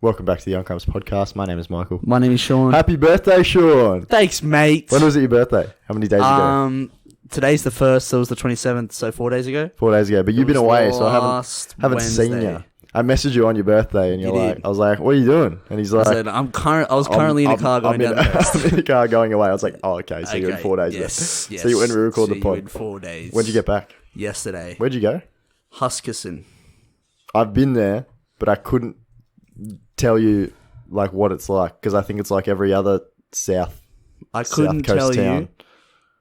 Welcome back to the Young Crumbs podcast. My name is Michael. My name is Sean. Happy birthday, Sean. Thanks, mate. When was it your birthday? How many days ago? Today's the 1st, so it was the 27th, so 4 days ago. 4 days ago. But you've been away, so I haven't Wednesday. seen you. I messaged you on your birthday, and I was like, what are you doing? And he's like, I was currently in a car going down the coast. I'm in a car going away. I was like, oh, okay, so you're in 4 days. Yes. So you when we record the pod. in 4 days. When'd you get back? Yesterday. Where'd you go? Huskerson. I've been there, but I couldn't tell you like what it's like because I think it's like every other South couldn't Coast tell town. you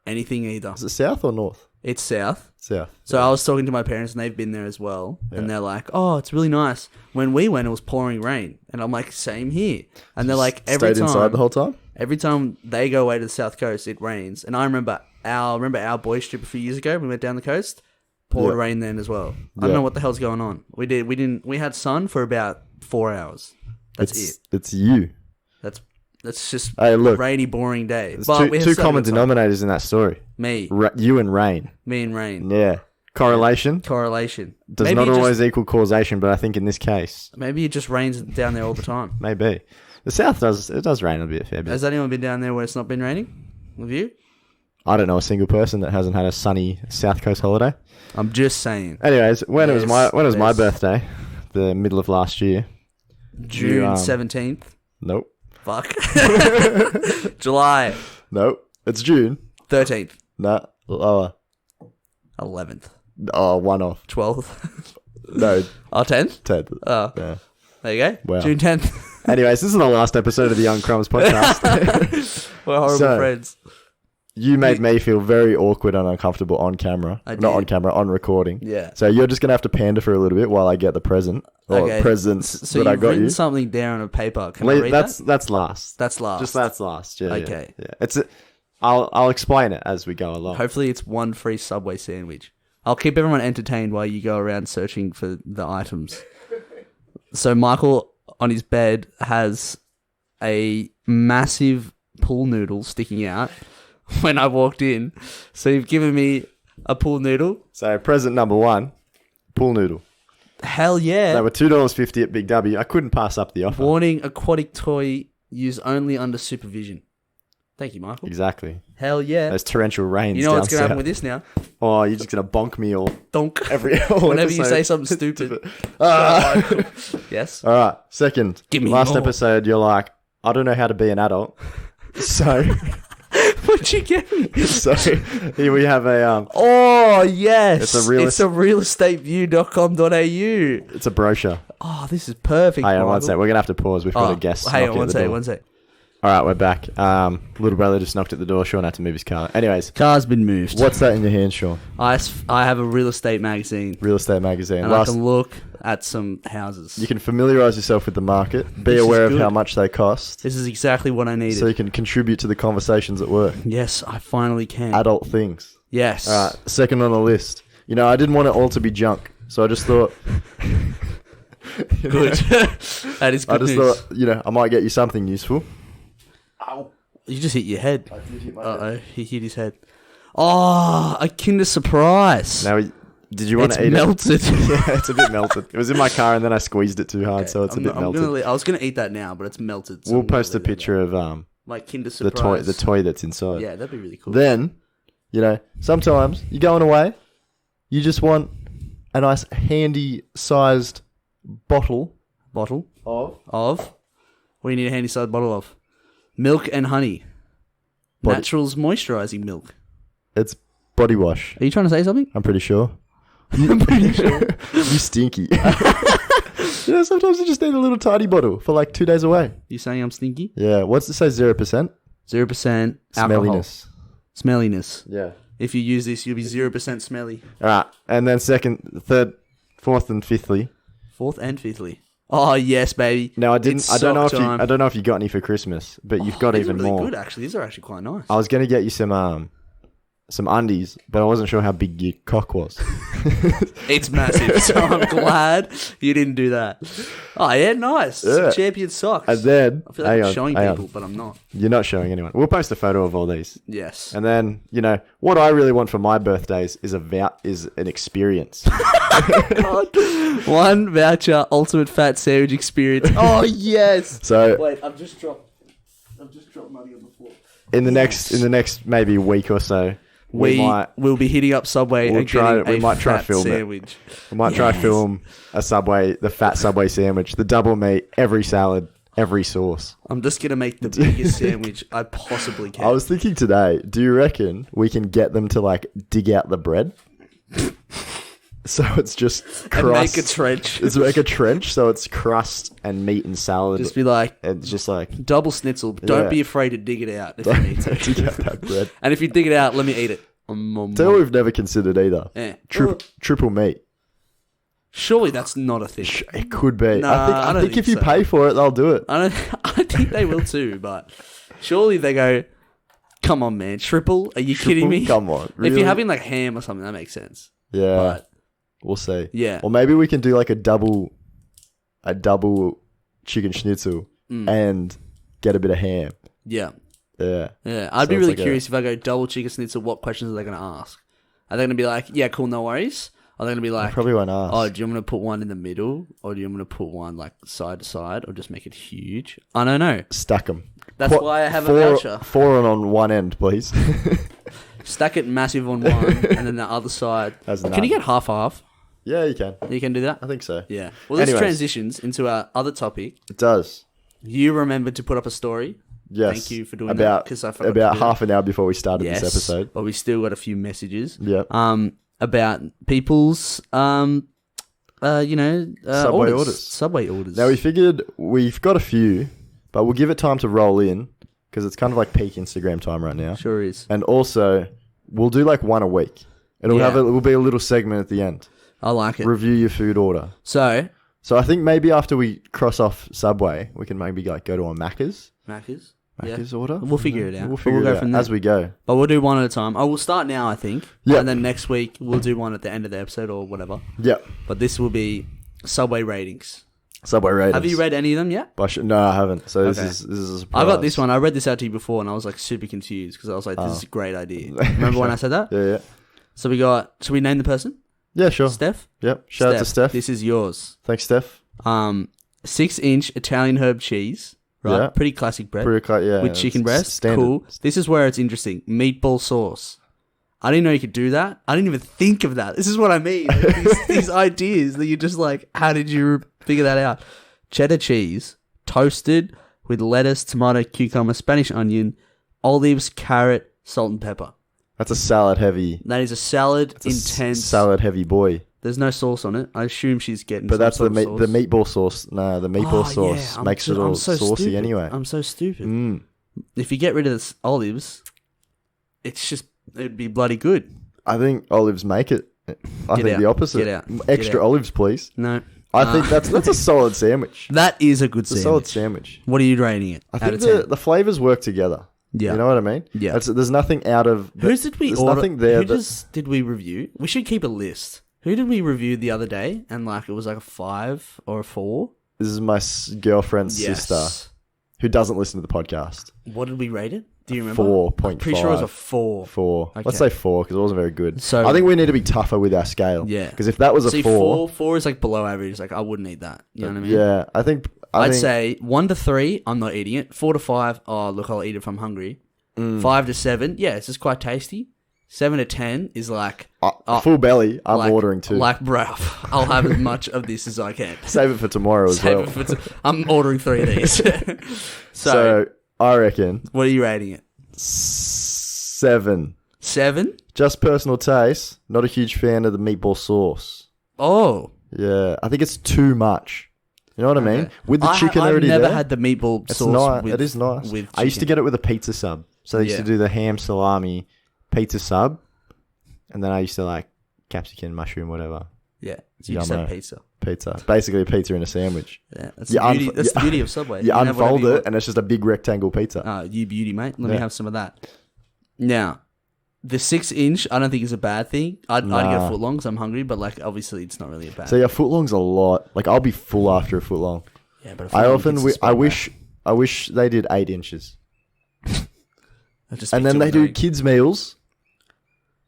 anything either. Is it South or North? It's South. South. So I was talking to my parents and they've been there as well. Yeah. And they're like, oh, it's really nice. When we went, it was pouring rain. And I'm like, same here. And they're like, Stayed inside the whole time? Every time they go away to the South Coast, it rains. And I remember our boys trip a few years ago. We went down the coast. Poured rain then as well. I don't know what the hell's going on. We had sun for about 4 hours. That's it. It's you. That's just rainy, boring day. There's two common denominators in that story. Me. You and rain. Me and rain. Yeah. Correlation. Does maybe not always equal causation, but I think in this case. Maybe it just rains down there all the time. Maybe. The South does rain a fair bit. Has anyone been down there where it's not been raining? With you? I don't know a single person that hasn't had a sunny South Coast holiday. I'm just saying. Anyways, when was my birthday? The middle of last year. June 17th. Nope. Fuck. July. Nope. It's June. 13th. Nah. Lower. 11th. Oh, one off. 12th. No. Oh, 10th? 10th. Oh. Yeah. There you go. Wow. June 10th. Anyways, this is the last episode of the Young Crumbs podcast. We're horrible friends. You made me feel very awkward and uncomfortable on camera. Not on camera, on recording. Yeah. So you're just going to have to pander for a little bit while I get the present. Or presents so that I got you. So you've written something down on paper. Can I read that? That's last. That's last. Just that's last. Yeah. Okay. Yeah. I'll explain it as we go along. Hopefully it's one free Subway sandwich. I'll keep everyone entertained while you go around searching for the items. So Michael, on his bed, has a massive pool noodle sticking out. When I walked in, so you've given me a pool noodle. So present number one, pool noodle. Hell yeah! They were $2.50 at Big W. I couldn't pass up the offer. Warning: aquatic toy used only under supervision. Thank you, Michael. Exactly. Hell yeah! Those torrential rains. You know what's gonna happen with this now? Oh, you're just gonna bonk me all. Donk. Whenever you say something stupid. Yes. All right. Second. Give me last more. episode. You're like, I don't know how to be an adult. So. What'd you get me? So here we have a oh yes, it's a realestateview.com.au. It's a brochure. Oh, this is perfect. Hang on one sec. We're gonna have to pause. We've got a guest. Hang on one sec. All right, we're back. Little brother just knocked at the door. Sean had to move his car. Anyways, car's been moved. What's that in your hand, Sean? I have a real estate magazine. Real estate magazine. And I can look at some houses. You can familiarise yourself with the market. Be aware of how much they cost. This is exactly what I needed. So you can contribute to the conversations at work. Yes, I finally can. Adult things. Yes. All right, second on the list. You know, I didn't want it all to be junk, so I just thought... Good. That is good news. Thought, I might get you something useful. Ow. You just hit your head. I did hit my head. He hit his head. Oh, a Kinder Surprise. Now, did you want to eat melted. it? Yeah, it's a bit melted. It was in my car and then I squeezed it too hard, so it's a bit melted. I was going to eat that now, but it's melted. So we'll post a picture of like Kinder Surprise. The toy that's inside. Yeah, that'd be really cool. Then, sometimes you're going away, you just want a nice handy-sized bottle. Bottle? Of? What do you need a handy-sized bottle of? Milk and honey. Naturals moisturising milk. It's body wash. Are you trying to say something? I'm pretty sure. I'm pretty sure. You stinky. Sometimes you just need a little tiny bottle for like 2 days away. You saying I'm stinky? Yeah. What's it say? 0%? 0% alcohol. Smelliness. Yeah. If you use this, you'll be 0% smelly. All right. And then fourth and fifthly. Fourth and fifthly. Oh yes, baby. No, I didn't. I don't know if you got any for Christmas, but you've got even really more. Good actually. These are actually quite nice. I was gonna get you some some undies, but I wasn't sure how big your cock was. It's massive, so I'm glad you didn't do that. Oh, yeah, nice. Yeah. Some champion socks. And then, I feel like I'm showing people, but I'm not. You're not showing anyone. We'll post a photo of all these. Yes. And then, what I really want for my birthdays is an experience. God. One voucher, ultimate fat sandwich experience. Oh, yes. So Wait, I've just dropped money on the floor. in the next maybe week or so, We'll be hitting up Subway and getting we might try to fat film sandwich. We might try to film the fat Subway sandwich, the double meat, every salad, every sauce. I'm just going to make the biggest sandwich I possibly can. I was thinking today, do you reckon we can get them to like dig out the bread? So it's just crust. And make a trench. It's make a trench, so it's crust and meat and salad. Just be like, it's just like double schnitzel. Don't be afraid to dig it out if you need to. dig out that bread. And if you dig it out, let me eat it. Tell you what we've never considered either. Yeah. Triple meat. Surely that's not a thing. It could be. Nah, I think if you pay for it, they'll do it. I think they will too, but surely they go, come on, man. Triple? Are you kidding me? Come on. Really? If you're having like ham or something, that makes sense. Yeah. But we'll see. yeah. Or maybe we can do like a double chicken schnitzel and get a bit of ham. Yeah. Yeah. Yeah. I'd So be it's really like curious if I go double chicken schnitzel, what questions are they going to ask? Are they going to be like, yeah, cool, no worries? Are they going to be I like, probably won't ask. oh, do you want me to put one in the middle? Or do you want me to put one like side to side? Or just make it huge? I don't know. Stack them. That's why I have a voucher. Four on one end, please. Stack it massive on one and then the other side. Can you get half? Yeah, you can. You can do that? I think so. Yeah. Well, this Anyways. transitions into our other topic. It does. You remembered to put up a story. Yes. Thank you for doing that. Because I forgot about to do half an hour before we started yes, this episode. but we still got a few messages. Yep. About people's Subway orders. Subway orders. Now we figured we've got a few, but we'll give it time to roll in because it's kind of like peak Instagram time right now. Sure is. And also, we'll do like one a week. It will be a little segment at the end. I like it. Review your food order. So I think maybe after we cross off Subway, we can maybe like go to a Macca's order. We'll figure it out. We'll figure it go out from there. as we go. But we'll do one at a time. I will start now, I think. Yeah. And then next week we'll do one at the end of the episode or whatever. Yep. But this will be Subway ratings. Subway ratings. Have you read any of them yet? No, I haven't. So Okay. this is a surprise. I got this one. I read this out to you before and I was like super confused because I was like, this is a great idea. Remember when I said that? Yeah. So we got, should we name the person? Yeah, sure. Steph? Yep. Shout out to Steph. This is yours. Thanks, Steph. 6-inch Italian herb cheese. Right? Yeah. Pretty classic bread. Yeah. With chicken breast. Standard. Cool. This is where it's interesting. Meatball sauce. I didn't know you could do that. I didn't even think of that. This is what I mean. These ideas that you're just like, how did you figure that out? Cheddar cheese, toasted with lettuce, tomato, cucumber, Spanish onion, olives, carrot, salt and pepper. That's a salad heavy. That is a salad intense. Salad heavy boy. There's no sauce on it. I assume she's getting. But that's the sauce. the meatball sauce. No, the meatball sauce yeah, makes it all so saucy stupid. anyway. I'm so stupid. If you get rid of the olives, it'd be bloody good. I think olives make it. I think the opposite. Get out. Extra olives, please. No. I think that's a solid sandwich. That is a good It's a sandwich. solid sandwich. What are you rating it? I out think of 10? the flavors work together. Yeah. You know what I mean? Yeah. There's nothing out of... Whose did we there's order? nothing there Who did we review? We should keep a list. Who did we review the other day? And it was like a 5 or a 4? This is my girlfriend's Yes. sister who doesn't listen to the podcast. What did we rate it? Do you remember? 4.5. I'm pretty sure it was a 4. 4. Okay. Let's say 4 because it wasn't very good. So- I think we need to be tougher with our scale. Yeah. Because if that was a See, 4... 4 is like below average. Like I wouldn't eat that. You know what I mean? Yeah. I think... I'd say 1 to 3, I'm not eating it. 4 to 5, oh look, I'll eat it if I'm hungry. 5 to 7, yeah, it's just quite tasty. 7 to 10 is like full belly, I'm ordering 2. Like, bruv, I'll have as much of this as I can. Save it for tomorrow as well. I'm ordering 3 of these. So, I reckon... What are you rating it? 7. 7? Just personal taste. Not a huge fan of the meatball sauce. Oh. Yeah, I think it's too much. You know what I mean? With the chicken I've already there. I've never had the meatball It's sauce nice. It is nice. with I used to chicken. get it with a pizza sub. So I used to do the ham salami pizza sub. And then I used to like capsicum, mushroom, whatever. Yeah, so you just have Yummo. Pizza. Basically a pizza in a sandwich. Yeah, that's the beauty of Subway. You can have whatever unfold you it want. and it's just a big rectangle pizza. You beauty, mate. Let me have some of that. Now, The 6-inch, I don't think is a bad thing. I'd go foot long because I'm hungry, but like obviously it's not really a bad. So yeah, foot long's a lot. Like I'll be full after a foot long. Yeah, but I wish they did 8 inches. And then they do kids meals.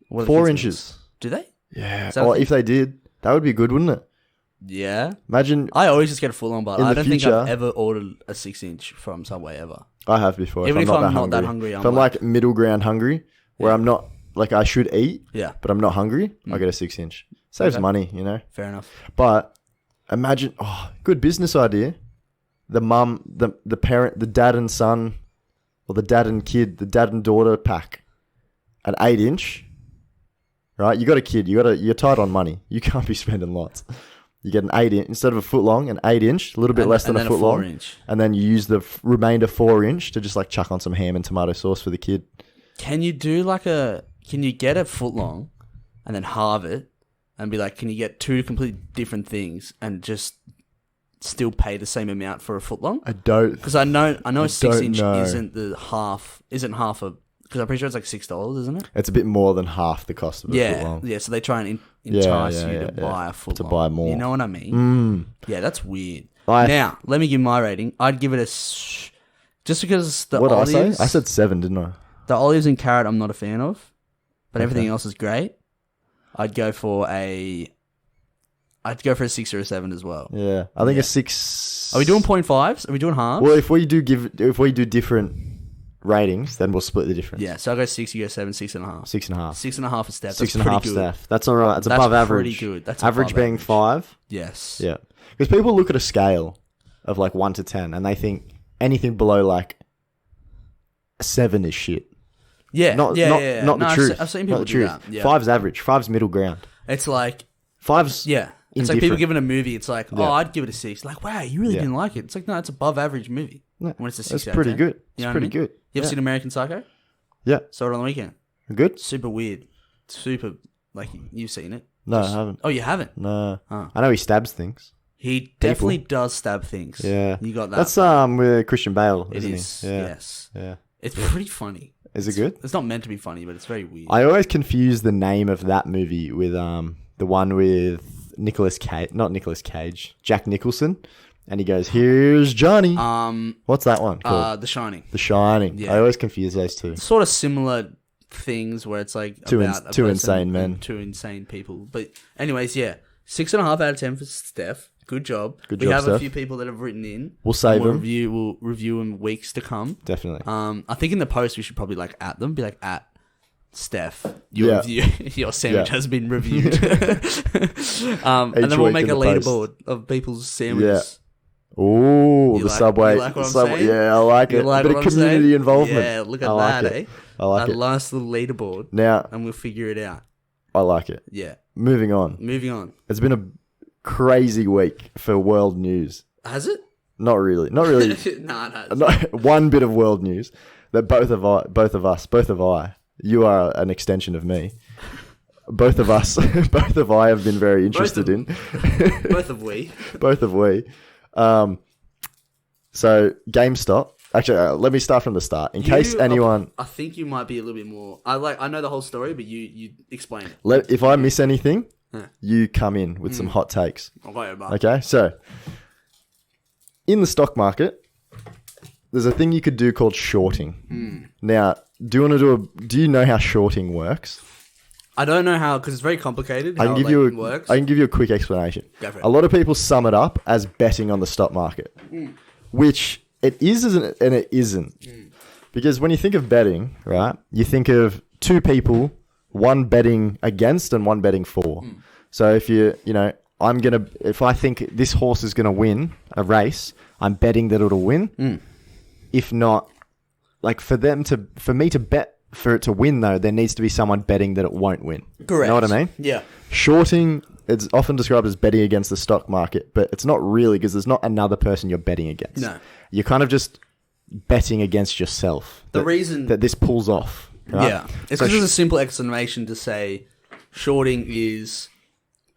4 inches. Do they? Yeah. Or if they did, that would be good, wouldn't it? Yeah. Imagine. I always just get a foot long, but I don't think future, I've ever ordered a 6-inch from Subway ever. I have before. Even if I'm not that hungry. If I'm like middle ground hungry, where I'm not like I should eat, but I'm not hungry, I get a 6-inch. Saves money, you know. Fair enough. But imagine, good business idea. The mum, the parent, the dad and son, or the dad and kid, the dad and daughter pack, an 8-inch. Right, you got a kid. You're tight on money. You can't be spending lots. You get an 8-inch instead of a foot long, an 8-inch, a little bit less than a foot long, and then you use the remainder 4-inch to just like chuck on some ham and tomato sauce for the kid. Can you do Can you get a foot long, and then halve it, and be like, can you get 2 completely different things and just still pay the same amount for a foot long? I don't, because I know a 6-inch isn't half a. Because I'm pretty sure it's like $6, isn't it? It's a bit more than half the cost of a foot long. Yeah, so they try and entice you to buy a foot long. To buy more. You know what I mean? Yeah, that's weird. Now, let me give my rating. I'd give it just because the olives... What did I say? I said 7, didn't I? The olives and carrot I'm not a fan of, but everything else is great. I'd go for a 6 or a 7 as well. Yeah, I think a 6... Are we doing 0.5s? Are we doing halves? Well, if we do different ratings, then we'll split the difference. Yeah, so I go 6, you go 7, 6.5. 6.5. 6.5 a step. 6.5 Steph. That's all right. That's above average. Pretty good. That's average being average. 5. Yes. Yeah, because people look at a scale of like 1 to 10, and they think anything below like 7 is shit. Yeah, not the truth. I've seen people do that. Yeah. 5's average. 5's middle ground. It's like 5's It's like people giving a movie. It's like, I'd give it a 6. Like, wow, you really didn't like it. It's like, no, it's above average movie. No, when it's a 6. It's pretty good. You It's pretty good. You ever seen American Psycho? Yeah. Saw it on the weekend. Good. Super weird. Super like you've seen it. No, I haven't. Oh, you haven't? No. I know he stabs things. He definitely does stab things. Yeah. You got that. That's with Christian Bale, isn't he? Yeah. Yes. Yeah. It's pretty funny. Is it good? It's not meant to be funny, but it's very weird. I always confuse the name of that movie with the one with Jack Nicholson, and he goes, "Here's Johnny." What's that one called? The Shining. The Shining. Yeah. I always confuse those two. Sort of similar things where it's like two about insane men, 2 insane people. But anyways, 6.5 out of 10 for Steph. Good job. We have Steph. a few people that have written in. We'll save them. We'll review them weeks to come. Definitely. I think in the post we should probably like at them, be like at Steph, your review, your sandwich has been reviewed. And then we'll make a leaderboard of people's sandwiches. Yeah. Ooh, the Subway. You like what I'm saying? Yeah, I like it. Like a bit of community involvement. Yeah, look at that, eh? I like it. A nice little leaderboard. Now, and we'll figure it out. I like it. Yeah. Moving on. It's been a crazy week for world news. Has it? Not really. Not really. No, it has. One bit of world news that both of I, you are an extension of me. Both of us, both of I have been very interested in. Both of we. Both of we. So GameStop. Actually, let me start from the start. In case anyone, I think you might be a little bit more. I know the whole story, but you explain it. If I miss anything, you come in with some hot takes. Okay, so in the stock market, there's a thing you could do called shorting. Now, do you know how shorting works? I don't know how, because it's very complicated. I can give you a quick explanation. Go for it. A lot of people sum it up as betting on the stock market, which it is and it isn't. Because when you think of betting, right, you think of two people, one betting against and one betting for. So if if I think this horse is gonna win a race, I'm betting that it'll win. If not, like for me to bet for it to win though, there needs to be someone betting that it won't win. Correct. You know what I mean? Yeah. Shorting, it's often described as betting against the stock market, but it's not really, because there's not another person you're betting against. No. You're kind of just betting against yourself. The reason that this pulls off. Right? Yeah. It's because there's a simple explanation to say shorting is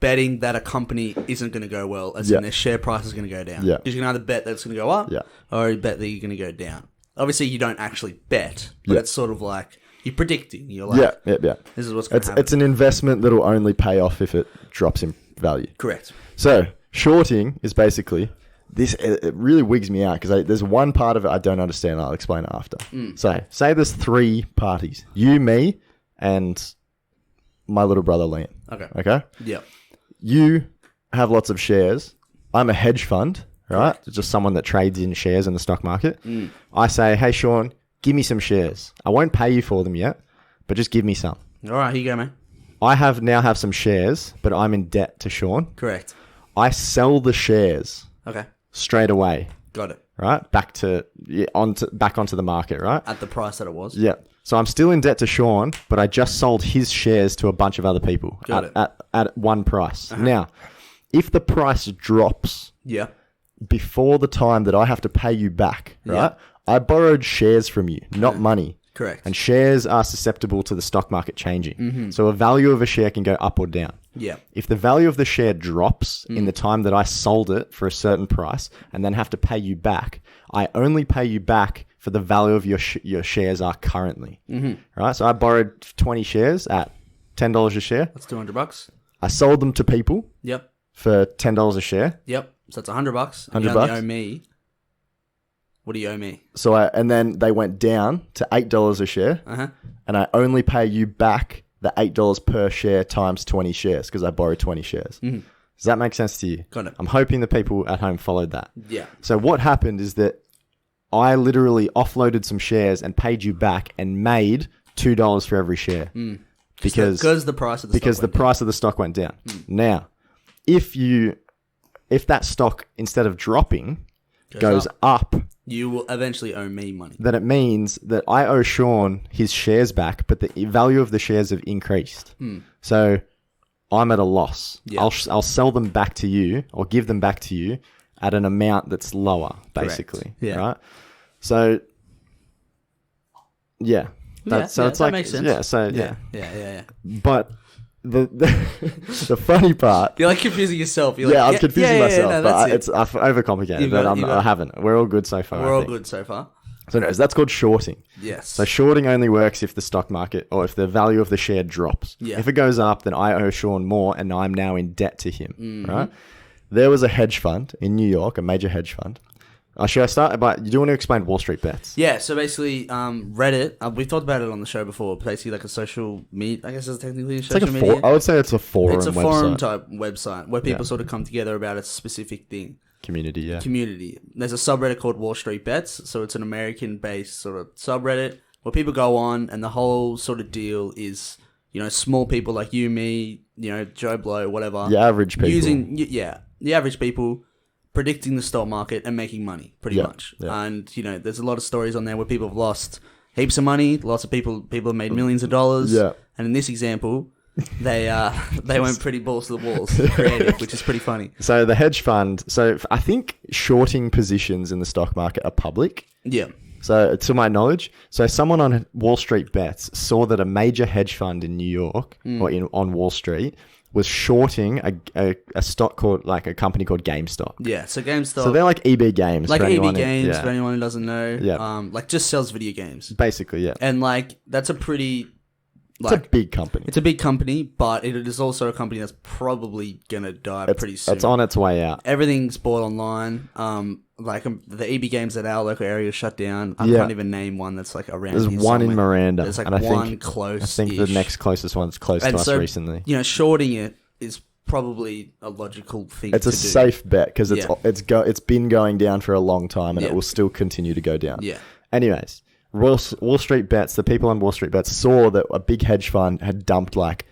betting that a company isn't going to go well, as in their share price is going to go down. Yeah. You can either bet that it's going to go up, or you bet that you're going to go down. Obviously, you don't actually bet, but it's sort of like You're predicting. You're like, yeah. this is what's going to happen. It's an investment that'll only pay off if it drops in value. Correct. So shorting is basically this. It really wigs me out because there's one part of it I don't understand. I'll explain it after. So say there's 3 parties: you, me, and my little brother Liam. Okay. Yeah. You have lots of shares. I'm a hedge fund, right? It's just someone that trades in shares in the stock market. I say, hey Sean, give me some shares. I won't pay you for them yet, but just give me some. All right, here you go, man. I now have some shares, but I'm in debt to Sean. Correct. I sell the shares Okay. straight away, Got it. right? Back onto the market, right? At the price that it was. Yeah. So I'm still in debt to Sean, but I just sold his shares to a bunch of other people at one price. Now, if the price drops Yeah. before the time that I have to pay you back, right? I borrowed shares from you, not money. Correct. And shares are susceptible to the stock market changing. So a value of a share can go up or down. Yeah. If the value of the share drops in the time that I sold it for a certain price and then have to pay you back, I only pay you back for the value of your shares are currently. Right? So I borrowed 20 shares at $10 a share. That's $200. I sold them to people Yep. for $10 a share. Yep. So that's $100. And $100. you only owe me. What do you owe me? So and then they went down to $8 a share, and I only pay you back the $8 per share times 20 shares because I borrowed 20 shares. Does that make sense to you? Got it. I'm hoping the people at home followed that. Yeah. So what happened is that I literally offloaded some shares and paid you back and made $2 for every share because the price of the price of the stock went down. Now, if that stock instead of dropping goes up, you will eventually owe me money. then it means that I owe Sean his shares back, but the value of the shares have increased. So I'm at a loss. Yeah. I'll sell them back to you or give them back to you at an amount that's lower, basically. Yeah. Right? So, yeah. It's that like, makes sense. yeah, so, Yeah. But the the funny part... You're like confusing yourself. You're Yeah, like, I'm confusing myself, no, but that's I've overcomplicated, but I haven't. We're all good so far. We're I all think. good so far. So anyways, that's called shorting. Yes. So shorting only works if the stock market or if the value of the share drops. Yeah. If it goes up, then I owe Sean more and I'm now in debt to him, right? There was a hedge fund in New York, a major hedge fund. Should I start? But you do want to explain Wall Street Bets? Yeah, so basically, Reddit, we've talked about it on the show before, basically like a social media, I guess it's technically a social media. I would say it's a forum It's a website. forum type website where people sort of come together about a specific thing. Community. There's a subreddit called Wall Street Bets, so it's an American-based sort of subreddit where people go on, and the whole sort of deal is, small people like you, me, Joe Blow, whatever. The average people. The average people predicting the stock market and making money, pretty much. Yeah. And, there's a lot of stories on there where people have lost heaps of money, lots of people have made millions of dollars. Yeah. And in this example, they went pretty balls to the walls, creative, which is pretty funny. So the hedge fund, I think shorting positions in the stock market are public. Yeah. So to my knowledge, someone on Wall Street Bets saw that a major hedge fund in New York or on Wall Street was shorting a stock called like a company called Gamestop. Yeah, so Gamestop. So they're like EB Games. Like for EB Games, for anyone who doesn't know. Yeah. Like just sells video games. Basically, yeah. And like that's a pretty It's a big company. It's a big company, but it is also a company that's probably gonna die pretty soon. It's on its way out. Everything's bought online. The EB Games at our local area is shut down. I can't even name one that's like around. There's one in Miranda. There's like and one close. I think the next closest one's close to us recently. Shorting it is probably a logical thing. It's a safe bet because it's been going down for a long time and it will still continue to go down. Yeah. Anyways, Wall Street Bets, the people on Wall Street Bets saw that a big hedge fund had dumped like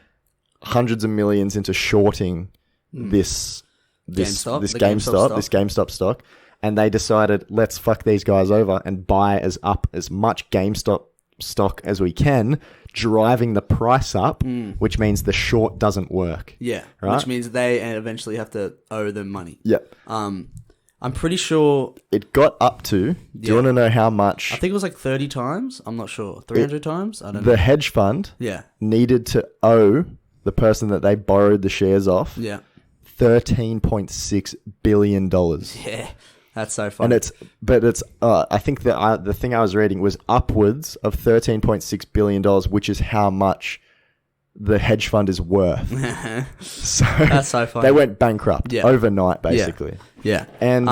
hundreds of millions into shorting this GameStop stock, and they decided, let's fuck these guys over and buy as much GameStop stock as we can, driving the price up, which means the short doesn't work. Yeah, right? Which means they eventually have to owe them money. Yep. I'm pretty sure it got up to. Do you want to know how much? I think it was like 30 times. I'm not sure. 300 times. I don't know. The hedge fund needed to owe the person that they borrowed the shares off. Yeah. $13.6 billion. Yeah. That's so funny. And I think that the thing I was reading was upwards of $13.6 billion, which is how much the hedge fund is worth. So that's so funny. They went bankrupt overnight, basically. Yeah. And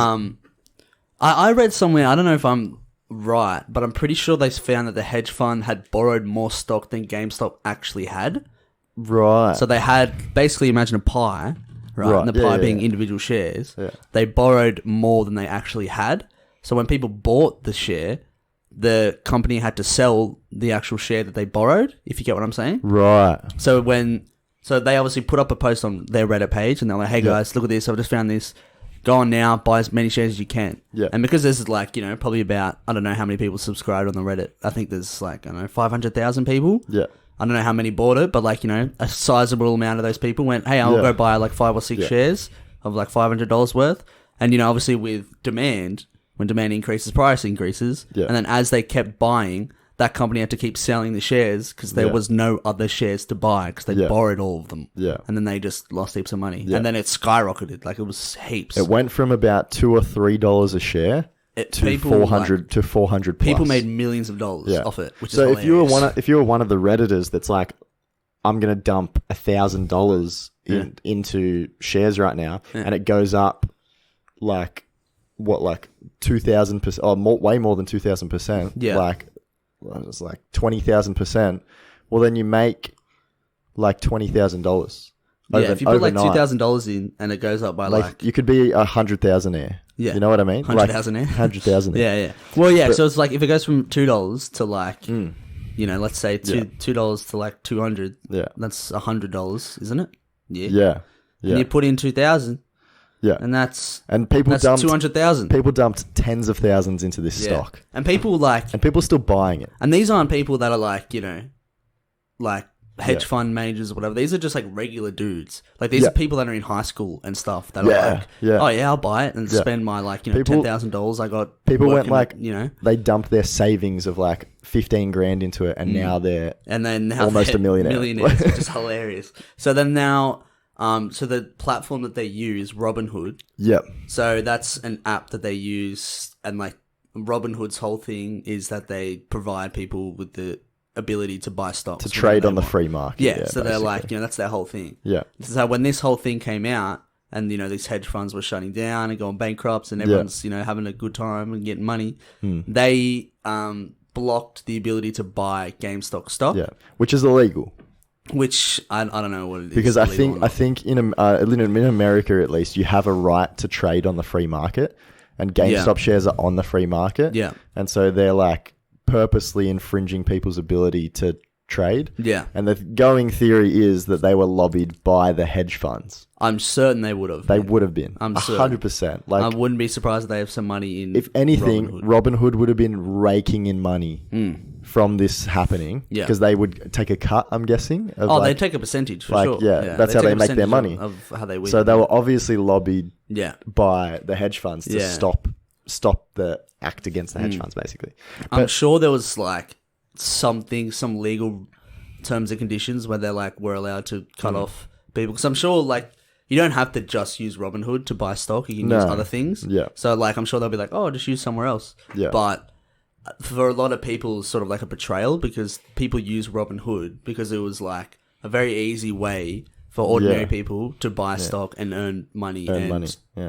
I read somewhere, I don't know if I'm right, but I'm pretty sure they found that the hedge fund had borrowed more stock than GameStop actually had. Right. So they had, basically imagine a pie, right? And the pie being individual shares. Yeah. They borrowed more than they actually had. So when people bought the share, the company had to sell the actual share that they borrowed, if you get what I'm saying. Right. So they obviously put up a post on their Reddit page and they're like, hey guys, look at this. I've just found this. Go on now, buy as many shares as you can. Yeah. And because this is like, probably about, I don't know how many people subscribed on the Reddit. I think there's like, 500,000 people. Yeah. I don't know how many bought it, but like, a sizable amount of those people went, hey, I'll go buy like 5 or 6 shares of like $500 worth. And, obviously with demand, when demand increases, price increases. Yeah. And then as they kept buying, that company had to keep selling the shares because there was no other shares to buy because they borrowed all of them. Yeah. And then they just lost heaps of money. Yeah. And then it skyrocketed. Like it was heaps. It went from about $2 or $3 a share to 400 to 400 plus. People made millions of dollars off it, which is so hilarious. if you were one of the Redditors that's like, I'm gonna dump $1,000 into shares right now, and it goes up like 2,000%, or way more than 2,000%. Yeah. Like it's like 20,000%. Well, then you make like $20,000. If you put like $2,000 in and it goes up by like you could be 100,000 there. Yeah. You know what I mean? 100,000 there. 100,000 there. Yeah. Well, so it's like if it goes from $2 to like, let's say $2 to like 200. Yeah. That's $100, isn't it? Yeah. And you put in 2,000. Yeah. And that's people dumped 200,000. People dumped tens of thousands into this stock. And people people are still buying it. And these aren't people that are like, like hedge fund managers or whatever. These are just like regular dudes. Like these are people that are in high school and stuff that are like, oh yeah, I'll buy it and spend my like, $10,000 I got. People went like, they dumped their savings of like 15 grand into it and now they're almost a millionaire. Millionaires, which is hilarious. So then now, so the platform that they use, Robinhood. Yep. So that's an app that they use, and like Robinhood's whole thing is that they provide people with the ability to buy stocks. To trade on the free market. Yeah, so they're like, that's their whole thing. Yeah. So when this whole thing came out, and these hedge funds were shutting down and going bankrupt, and everyone's having a good time and getting money, they blocked the ability to buy GameStop stock. Yeah, which is illegal. Which I don't know what it is. Because I think in America at least, you have a right to trade on the free market, and GameStop shares are on the free market. Yeah, and so they're like purposely infringing people's ability to trade. Yeah, and the going theory is that they were lobbied by the hedge funds. I'm certain they would have. They would have been. I'm certain. 100%. Like, I wouldn't be surprised if they have some money in. If anything, Robinhood would have been raking in money from this happening because they would take a cut. I'm guessing. They'd take a percentage for sure. Yeah, that's how they make their money. Of how they win. So they were obviously lobbied. Yeah. By the hedge funds to stop the act against the hedge funds, basically. I'm sure there was like some legal terms and conditions where they're like, we're allowed to cut off people. Because I'm sure like you don't have to just use Robinhood to buy stock. You can use other things. Yeah. So like I'm sure they'll be like, oh, just use somewhere else. Yeah. But for a lot of people, it's sort of like a betrayal because people use Robinhood because it was like a very easy way for ordinary people to buy stock and earn money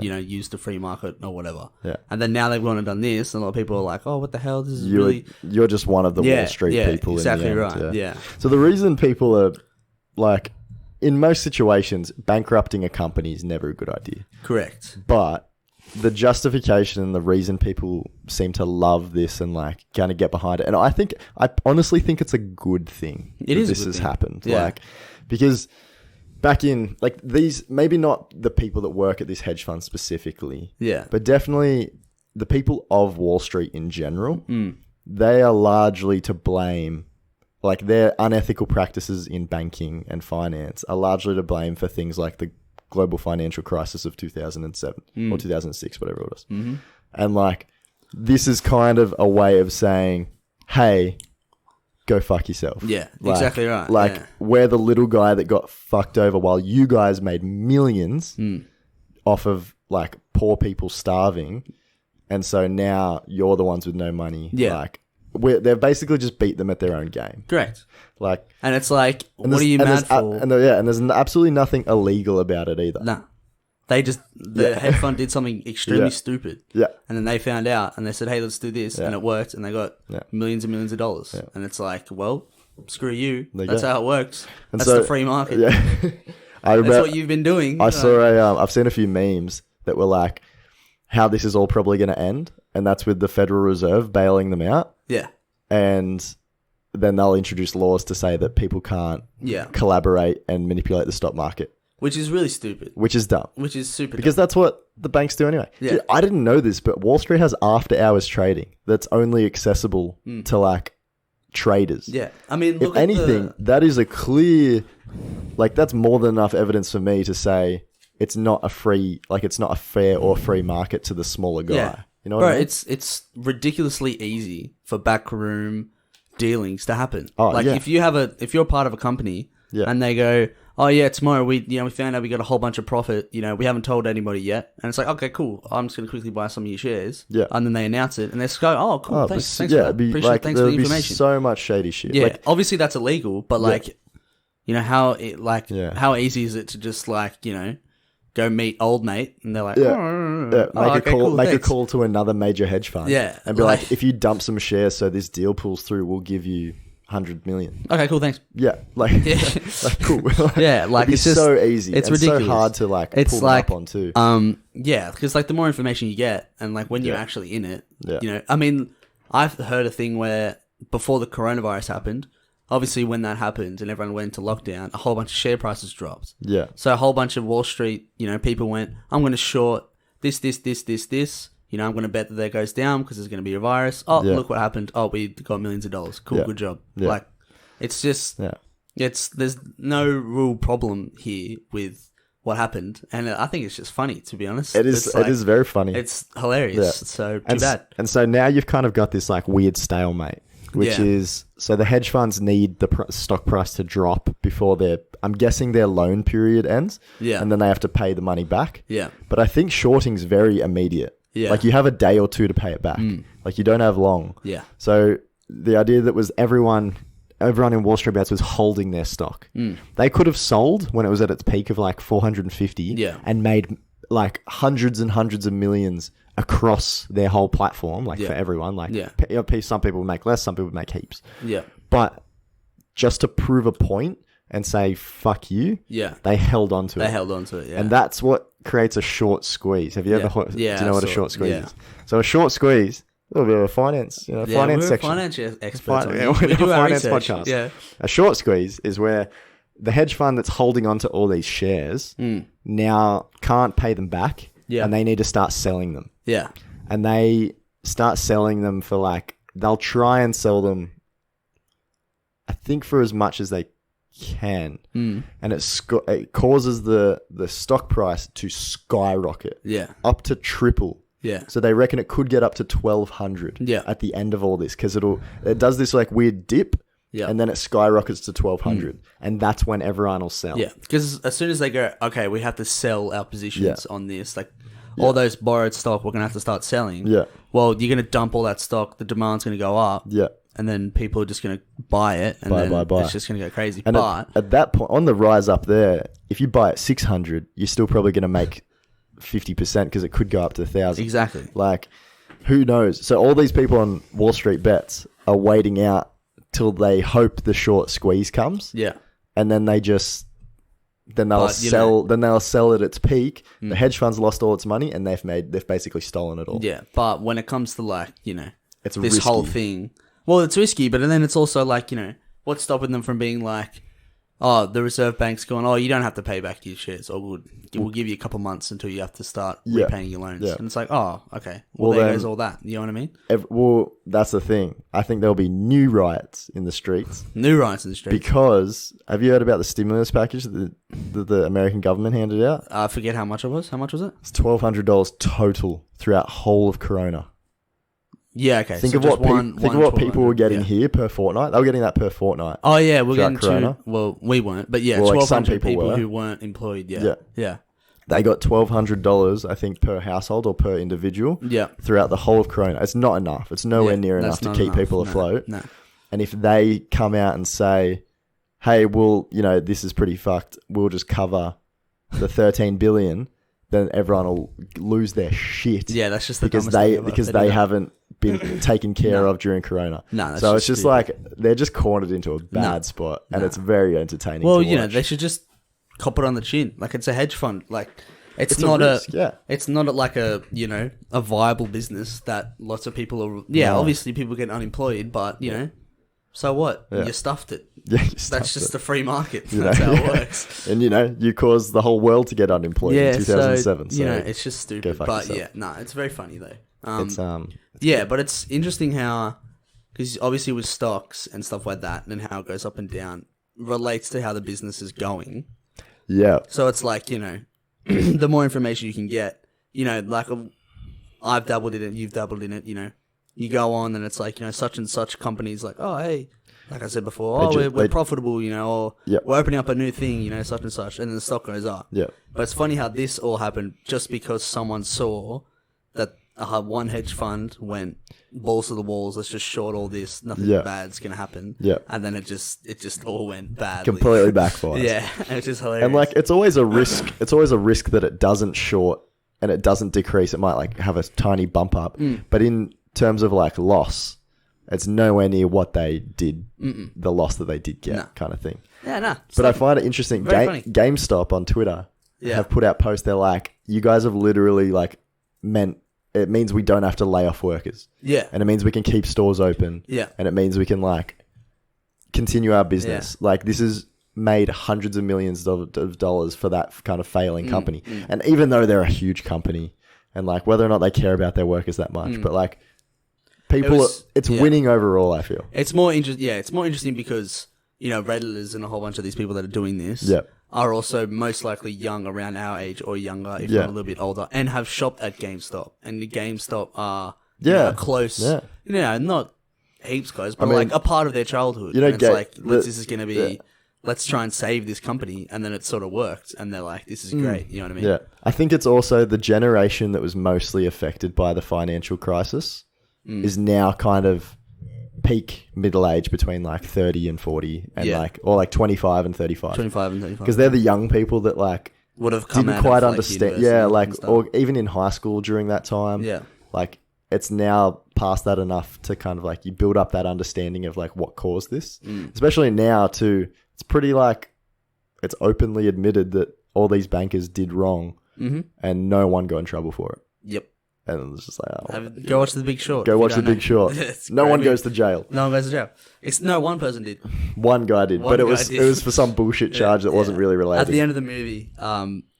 use the free market or whatever. Yeah. And then now they've gone and done this, and a lot of people are like, oh, what the hell? This is You're just one of the Wall Street people. Exactly in the right. end, Yeah. So the reason people are like, in most situations, bankrupting a company is never a good idea. Correct. But the justification and the reason people seem to love this and like kind of get behind it, and I honestly think it's a good thing. This has happened. Yeah. Like, because back in like these, maybe not the people that work at this hedge fund specifically, but definitely the people of Wall Street in general, they are largely to blame. Like their unethical practices in banking and finance are largely to blame for things like the global financial crisis of 2007 or 2006, whatever it was. Mm-hmm. And like, this is kind of a way of saying, hey, go fuck yourself. Yeah, exactly right. Like, we're the little guy that got fucked over while you guys made millions off of like poor people starving. and so now you're the ones with no money. Yeah. Like, they've basically just beat them at their own game. Correct. Like, and it's like, what are you mad for? And there's absolutely nothing illegal about it either. Nah. They just, the hedge fund did something extremely stupid. Yeah. And then they found out and they said, hey, let's do this. And it worked and they got millions and millions of dollars. Yeah. And it's like, well, screw you. That's how it works. And that's the free market. Yeah. That's what you've been doing. I've seen a few memes that were like, how this is all probably going to end. And that's with the Federal Reserve bailing them out. Yeah. And then they'll introduce laws to say that people can't collaborate and manipulate the stock market. Which is really stupid. Which is dumb. Which is super Because dumb. that's what the banks do anyway. Yeah. Dude, I didn't know this, but Wall Street has after-hours trading that's only accessible to, like, traders. Yeah. I mean, look if anything, that is a clear... Like, that's more than enough evidence for me to say it's not a fair or free market to the smaller guy. Yeah. You know what I mean? It's ridiculously easy for backroom dealings to happen. Oh, like, if you're part of a company and they go... Oh yeah, tomorrow we found out we got a whole bunch of profit. We haven't told anybody yet, and it's like, okay, cool. I'm just gonna quickly buy some of your shares. Yeah, and then they announce it, and they just go, oh, cool, thanks for that. Appreciate it. Thanks for the information. So much shady shit. Yeah, obviously that's illegal, but how easy is it to just go meet old mate, and they're like, make a call to another major hedge fund. Yeah, and be like, if you dump some shares, so this deal pulls through, we'll give you 100 million. Okay, cool, thanks. Yeah, like cool. It's just so easy. It's and ridiculous. So hard to pull them up on too. Because the more information you get, and when you're actually in it, I mean, I've heard a thing where before the coronavirus happened, obviously when that happened and everyone went into lockdown, a whole bunch of share prices dropped. Yeah. So a whole bunch of Wall Street, people went, I'm going to short this. I'm going to bet that goes down because there's going to be a virus. Oh, look what happened. Oh, we got millions of dollars. Cool, good job. Yeah. It's just, there's no real problem here with what happened. And I think it's just funny, to be honest. It is very funny. It's hilarious. Yeah. So too bad. And so now you've kind of got this weird stalemate, which is, so the hedge funds need the stock price to drop before I'm guessing their loan period ends. Yeah. And then they have to pay the money back. Yeah. But I think shorting's very immediate. Yeah. You have a day or two to pay it back. You don't have long. Yeah. So the idea that was everyone in Wall Street bets was holding their stock. They could have sold when it was at its peak of 450 and made hundreds and hundreds of millions across their whole platform, for everyone. Some people would make less, some people would make heaps. Yeah. But just to prove a point and say, fuck you, they held on to it. They held on to it, yeah. And that's what creates a short squeeze. Have you ever do you know what a short squeeze is? So a short squeeze, a little bit of a finance, finance section. Finance experts. We do our finance podcast. Yeah. A short squeeze is where the hedge fund that's holding on to all these shares now can't pay them back, and they need to start selling them. Yeah. And they start selling them for they'll try and sell them, I think, for as much as they can, and it causes the stock price to skyrocket, up to triple. Yeah. So they reckon it could get up to 1,200 at the end of all this, because it does this weird dip, and then it skyrockets to 1,200, and that's when everyone will sell. Yeah, because as soon as they go, okay, we have to sell our positions on this, all those borrowed stock, we're gonna have to start selling. Yeah. Well, you're gonna dump all that stock, the demand's gonna go up. Yeah. And then people are just going to buy it, and then it's just going to go crazy. And at that point, on the rise up there, if you buy at 600, you're still probably going to make 50% because it could go up to 1,000. Exactly. Who knows? So all these people on Wall Street bets are waiting out till they hope the short squeeze comes. Yeah. And then they'll sell at its peak. The hedge fund's lost all its money, and they've basically stolen it all. Yeah. But when it comes to it's this risky. Whole thing. Well, it's risky, but then it's also what's stopping them from being the Reserve Bank's going, oh, you don't have to pay back your shares. Or we'll give you a couple months until you have to start repaying your loans. Yeah. And it's oh, okay. Well, there goes all that. You know what I mean? That's the thing. I think there'll be new riots in the streets. Because, have you heard about the stimulus package that the American government handed out? I forget how much it was. How much was it? It's $1,200 total throughout whole of Corona. Yeah, okay. Think of what people were getting here per fortnight. They were getting that per fortnight. Oh yeah, we're getting Corona. Well, we weren't, but yeah, 1,200 people who weren't employed. Yeah. They got $1,200, I think, per household or per individual. Yeah. Throughout the whole of Corona. It's not enough. It's nowhere near enough to keep people afloat. No. And if they come out and say, hey, this is pretty fucked, we'll just cover the 13 billion, then everyone will lose their shit. Yeah, that's just the because they haven't been taken care of during Corona. No, so it's just like they're just cornered into a bad spot, and it's very entertaining. Well, to watch. they should just cop it on the chin. Like, it's a hedge fund. Like, it's a not risk, it's not like a viable business that lots of people are. Yeah, obviously people get unemployed, but so what? Yeah. You stuffed it. Yeah, that's just the free market. That's how it works. And you caused the whole world to get unemployed in 2007. So it's just stupid. But it's very funny though. But it's interesting how, because obviously with stocks and stuff like that, and how it goes up and down, relates to how the business is going. Yeah. So it's like, the more information you can get, like I've dabbled in it, you've dabbled in it, you go on and it's like, such and such companies like, oh, hey, like I said before, we're profitable, or we're opening up a new thing, such and such, and then the stock goes up. Yeah. But it's funny how this all happened just because someone saw that one hedge fund went balls to the walls, let's just short all this, nothing bad's going to happen. Yeah. And then it just all went bad. Completely backfired. Yeah, it's just hilarious. And like, it's always a risk. It's always a risk that it doesn't short and it doesn't decrease. It might like have a tiny bump up, but in terms of like loss, it's nowhere near what they did, the loss that they did get, kind of thing. Yeah, no. But I find it interesting. GameStop on Twitter have put out posts. They're like, you guys have literally like it means we don't have to lay off workers. Yeah. And it means we can keep stores open. Yeah. And it means we can like continue our business. Yeah. Like, this is made hundreds of millions of dollars for that kind of failing company. And even though they're a huge company and like whether or not they care about their workers that much, but like people, it's winning overall, I feel. It's more interesting. Yeah. It's more interesting because, Redditors and a whole bunch of these people that are doing this are also most likely young, around our age or younger, if not a little bit older, and have shopped at GameStop. And the GameStop are close, not heaps close, but like a part of their childhood. And it's like, this is going to be, let's try and save this company. And then it sort of worked. And they're like, this is great. You know what I mean? Yeah. I think it's also the generation that was mostly affected by the financial crisis is now kind of peak middle age between like 30 and 40 and or like 25 and 35. 25 and 35. Because they're the young people that like would have come didn't quite understand. Yeah, like or even in high school during that time. Yeah. Like, it's now past that enough to kind of like, you build up that understanding of like what caused this. Especially now too, it's pretty like, it's openly admitted that all these bankers did wrong and no one got in trouble for it. Yep. And it's just like, go watch The Big Short. Go watch The Big Short. No one goes to jail. No one goes to jail. One person did. One guy did, but it was for some bullshit charge that wasn't really related. At the end of the movie,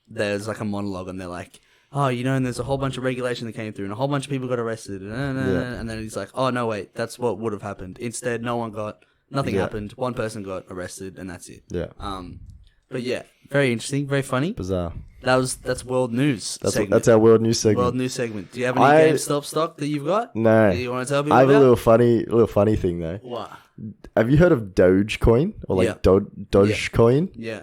there's like a monologue, and they're like, "Oh, and there's a whole bunch of regulation that came through, and a whole bunch of people got arrested." And then he's like, "Oh no, wait, that's what would have happened. Instead, nothing happened. One person got arrested, and that's it." Yeah. But yeah, very interesting, very funny. Bizarre. That's world news. That's our world news segment. World news segment. Do you have any GameStop stock that you've got? No. Do you want to tell me? I have a little funny thing though. What? Have you heard of Dogecoin or like Dogecoin? Yeah.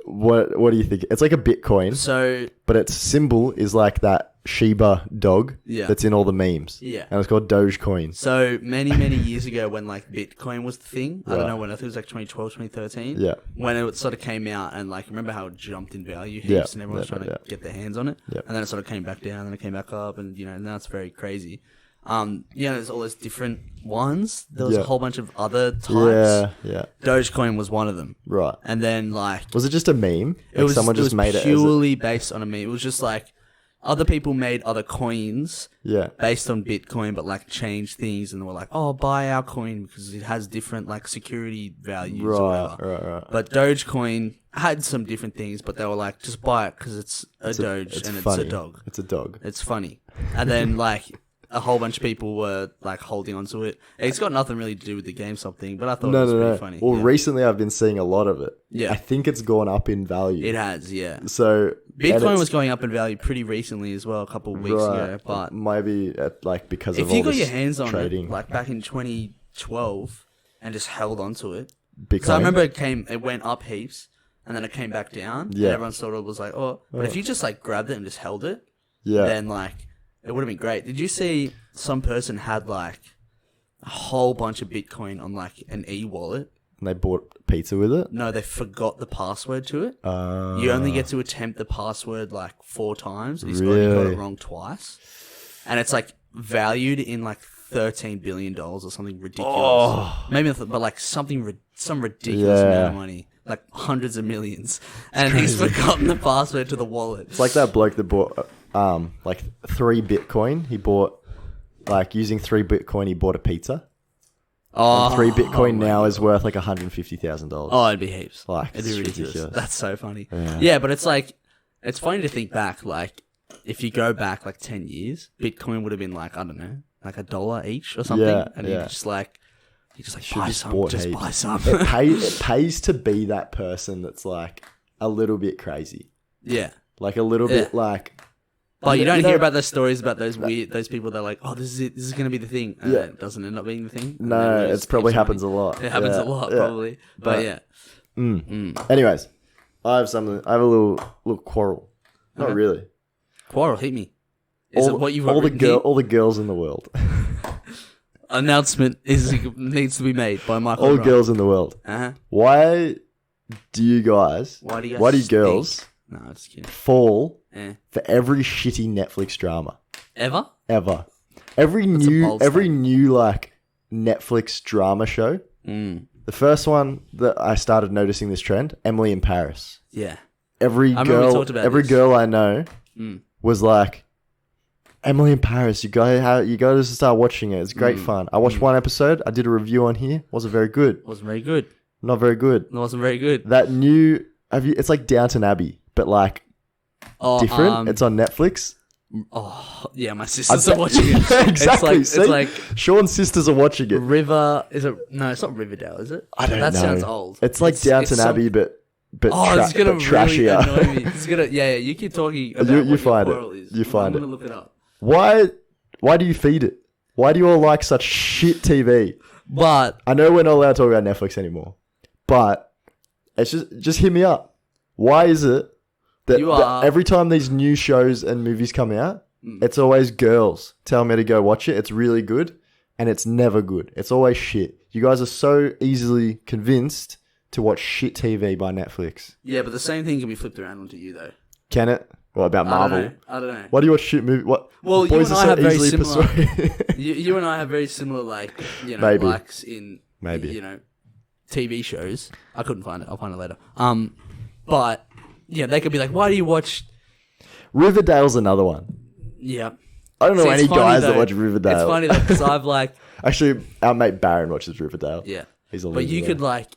What do you think? It's like a Bitcoin. But its symbol is like that Shiba dog that's in all the memes. Yeah. And it's called Dogecoin. So many years ago when like Bitcoin was the thing, I don't know when, I think it was like 2012, 2013. Yeah. When it sort of came out and like, remember how it jumped in value heaps and everyone was trying to get their hands on it? Yeah. And then it sort of came back down and it came back up and now it's very crazy. There's all those different ones. There was a whole bunch of other types. Yeah. Dogecoin was one of them. Right. And then like, was it just a meme? Someone just made it purely based on a meme. It was just like other people made other coins based on Bitcoin, but like changed things and they were like, oh, buy our coin because it has different like security values or whatever. Right. But Dogecoin had some different things, but they were like, just buy it because it's a Doge and it's a dog. It's a dog. It's funny. And then like a whole bunch of people were like holding onto it. It's got nothing really to do with the GameStop thing, but I thought it was pretty funny. Well, recently I've been seeing a lot of it. Yeah. I think it's gone up in value. It has, yeah. So Bitcoin was going up in value pretty recently as well, a couple of weeks ago. But maybe because of all this if you got your hands on trading. it, like back in 2012, and just held onto it. Bitcoin. So I remember it went up heaps, and then it came back down. Yeah. And everyone sort of was like, oh. But if you just like grabbed it and just held it, Yeah. then like it would have been great. Did you see some person had like a whole bunch of Bitcoin on like an e-wallet? And they bought pizza with it? No, they forgot the password to it. You only get to attempt the password like 4 times. He's already got Really? it wrong twice. And it's like valued in like $13 billion or something ridiculous. Oh. Maybe not, but like some ridiculous amount of money. Like hundreds of millions. And he's forgotten the password to the wallet. It's like that bloke that bought like 3 Bitcoin. He bought, like, using 3 Bitcoin, he bought a pizza. And 3 Bitcoin now is worth like $150,000. Oh, it'd be heaps. Like, It'd be it's ridiculous. ridiculous. That's so funny. Yeah. Yeah, but it's like, it's funny to think back, like, if you go back like 10 years, Bitcoin would have been like, I don't know, like $1 each or something. Yeah, and yeah. you just buy just some, bought just heaps. buy some. It pays to be that person that's like a little bit crazy. Yeah. Like a little bit like... But you don't You know- hear about those stories about those people that are like, oh, this is it, this is going to be the thing. And Yeah. it doesn't end up being the thing. And No, then it probably keeps happens a running. lot. It happens Yeah, a lot, yeah. probably. But yeah. Anyways, I have a little quarrel. Not Okay. really. Quarrel, hit me. Is it what you've got written here? all the girls in the world. Announcement needs to be made by Michael. All O'Brien. girls in the world. Uh-huh. Why do you guys... Why do you Why do guys girls stink? No, I'm just kidding. fall Eh. for every shitty Netflix drama Ever? ever? Every a bold new like Netflix drama show. Mm. The first one that I started noticing this trend, Emily in Paris. Yeah. Every I remember we girl, talked about every this. girl I know Mm. was like, Emily in Paris. You got to start watching it. It's great fun. I watched one episode. I did a review on here. Wasn't very good. Wasn't very good. Not very good. It wasn't very good. That new it's like Downton Abbey, but like Oh, different. It's on Netflix. Oh, yeah, my sisters are watching it. Exactly. It's See? like Sean's sisters are watching it. River. Is it? No, it's not Riverdale, is it? I don't that know. sounds old. It's like Downton Abbey, but it's gonna really trashier. annoy me. It's gonna. Yeah. You keep talking about You what your find it. quarrel is. You find I'm it. gonna look it up. Why do you feed it? Why do you all like such shit TV? But I know we're not allowed to talk about Netflix anymore, but it's just hit me up. Why is it that, You are- that every time these new shows and movies come out, it's always girls tell me to go watch it. It's really good, and it's never good. It's always shit. You guys are so easily convinced to watch shit TV by Netflix. yeah, but the same thing can be flipped around onto you though. Can it? What about Marvel? I don't know. Why do you watch shit movie? What? Well, you boys and are I so have very easily similar- persuaded. You and I have very similar, like, Maybe. likes in Maybe. TV shows. I couldn't find it. I'll find it later. But yeah, they could be like, "Why do you watch?" Riverdale's another one. Yeah, I don't know See, any it's funny guys that though. watch Riverdale. It's funny though because I've like, Actually, our mate Baron watches Riverdale. yeah, He's a but loser you there. could like,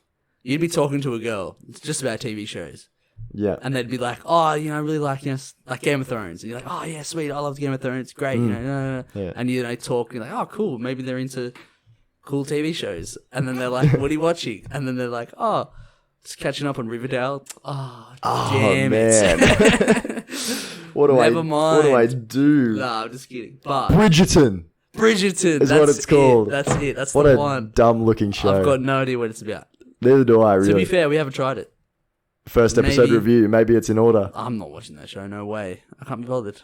you'd be talking to a girl just about TV shows, Yeah. and they'd be like, "Oh, I really like like Game of Thrones," and you're like, "Oh yeah, sweet, I love Game of Thrones, great," Yeah. and talk, and you're like, "Oh, cool, maybe they're into cool TV shows," and then they're like, "What are you watching?" And then they're like, "Oh, just catching up on Riverdale." Oh, damn man. it! What do Never I mind. do? No, I'm just kidding. But Bridgerton Bridgerton is that's what it's called. That's it. That's What the a one. dumb looking show. I've got no idea what it's about. Neither do I, To be really. fair, we haven't tried it. First episode maybe- review. Maybe it's in order. I'm not watching that show. No way. I can't be bothered.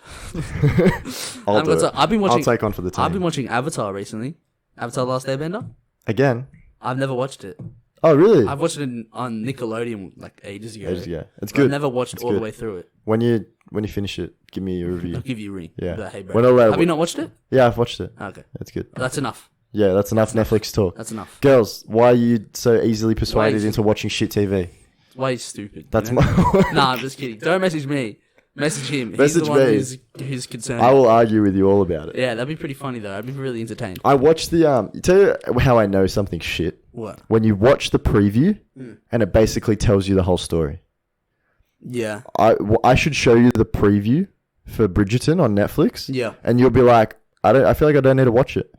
I'll do it. I've been watching. I'll take on for the team. I've been watching Avatar recently. Avatar: The Last Airbender. Again? I've never watched it. Oh, really? I've watched it on Nickelodeon like ages ago. Ages ago. It's But good. I've never watched It's all the good. way through it. When you finish it, give me a review. I'll give you a ring. Yeah. But, hey, bro. We're not allowed- Have you not watched it? Yeah, I've watched it. Okay, It's good. that's enough. Yeah, that's enough Netflix talk. That's enough. Girls, why are you so easily persuaded you- into watching shit TV? Why are you stupid? That's you know? my... Nah, I'm just kidding. Don't message me. Message him. He's Message the one me. who's concerned. I will argue with you all about it. Yeah, that'd be pretty funny though. I'd be really entertained. I watched the... Tell you how I know something shit. What? When you watch the preview, and it basically tells you the whole story. Yeah. I should show you the preview for Bridgerton on Netflix. Yeah. And you'll be like, I feel like I don't need to watch it.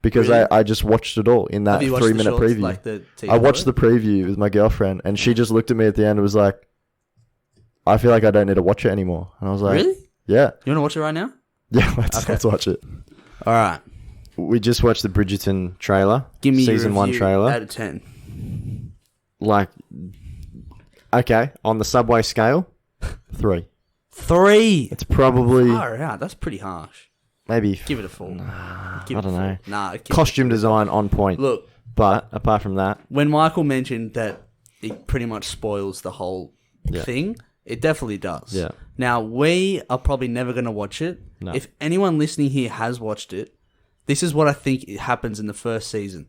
Because Really? I just watched it all in that Have you watched 3-minute the shorts, preview. like the TV I watched for the preview with my girlfriend, and she just looked at me at the end and was like, I feel like I don't need to watch it anymore. And I was it? like, Really? Yeah. You want to watch it right now? Yeah, let's watch it. All right. We just watched the Bridgerton trailer. Give me Season your 1 review trailer. out of 10. Like, Okay, on the Subway scale, 3. 3. It's probably Far out. That's pretty harsh. maybe. Give it a 4. I don't know. Nah. Costume design on point. Look, But apart from that, when Michael mentioned that it pretty much spoils the whole thing, it definitely does. Yeah. Now, we are probably never going to watch it. No. If anyone listening here has watched it, this is what I think happens in the first season.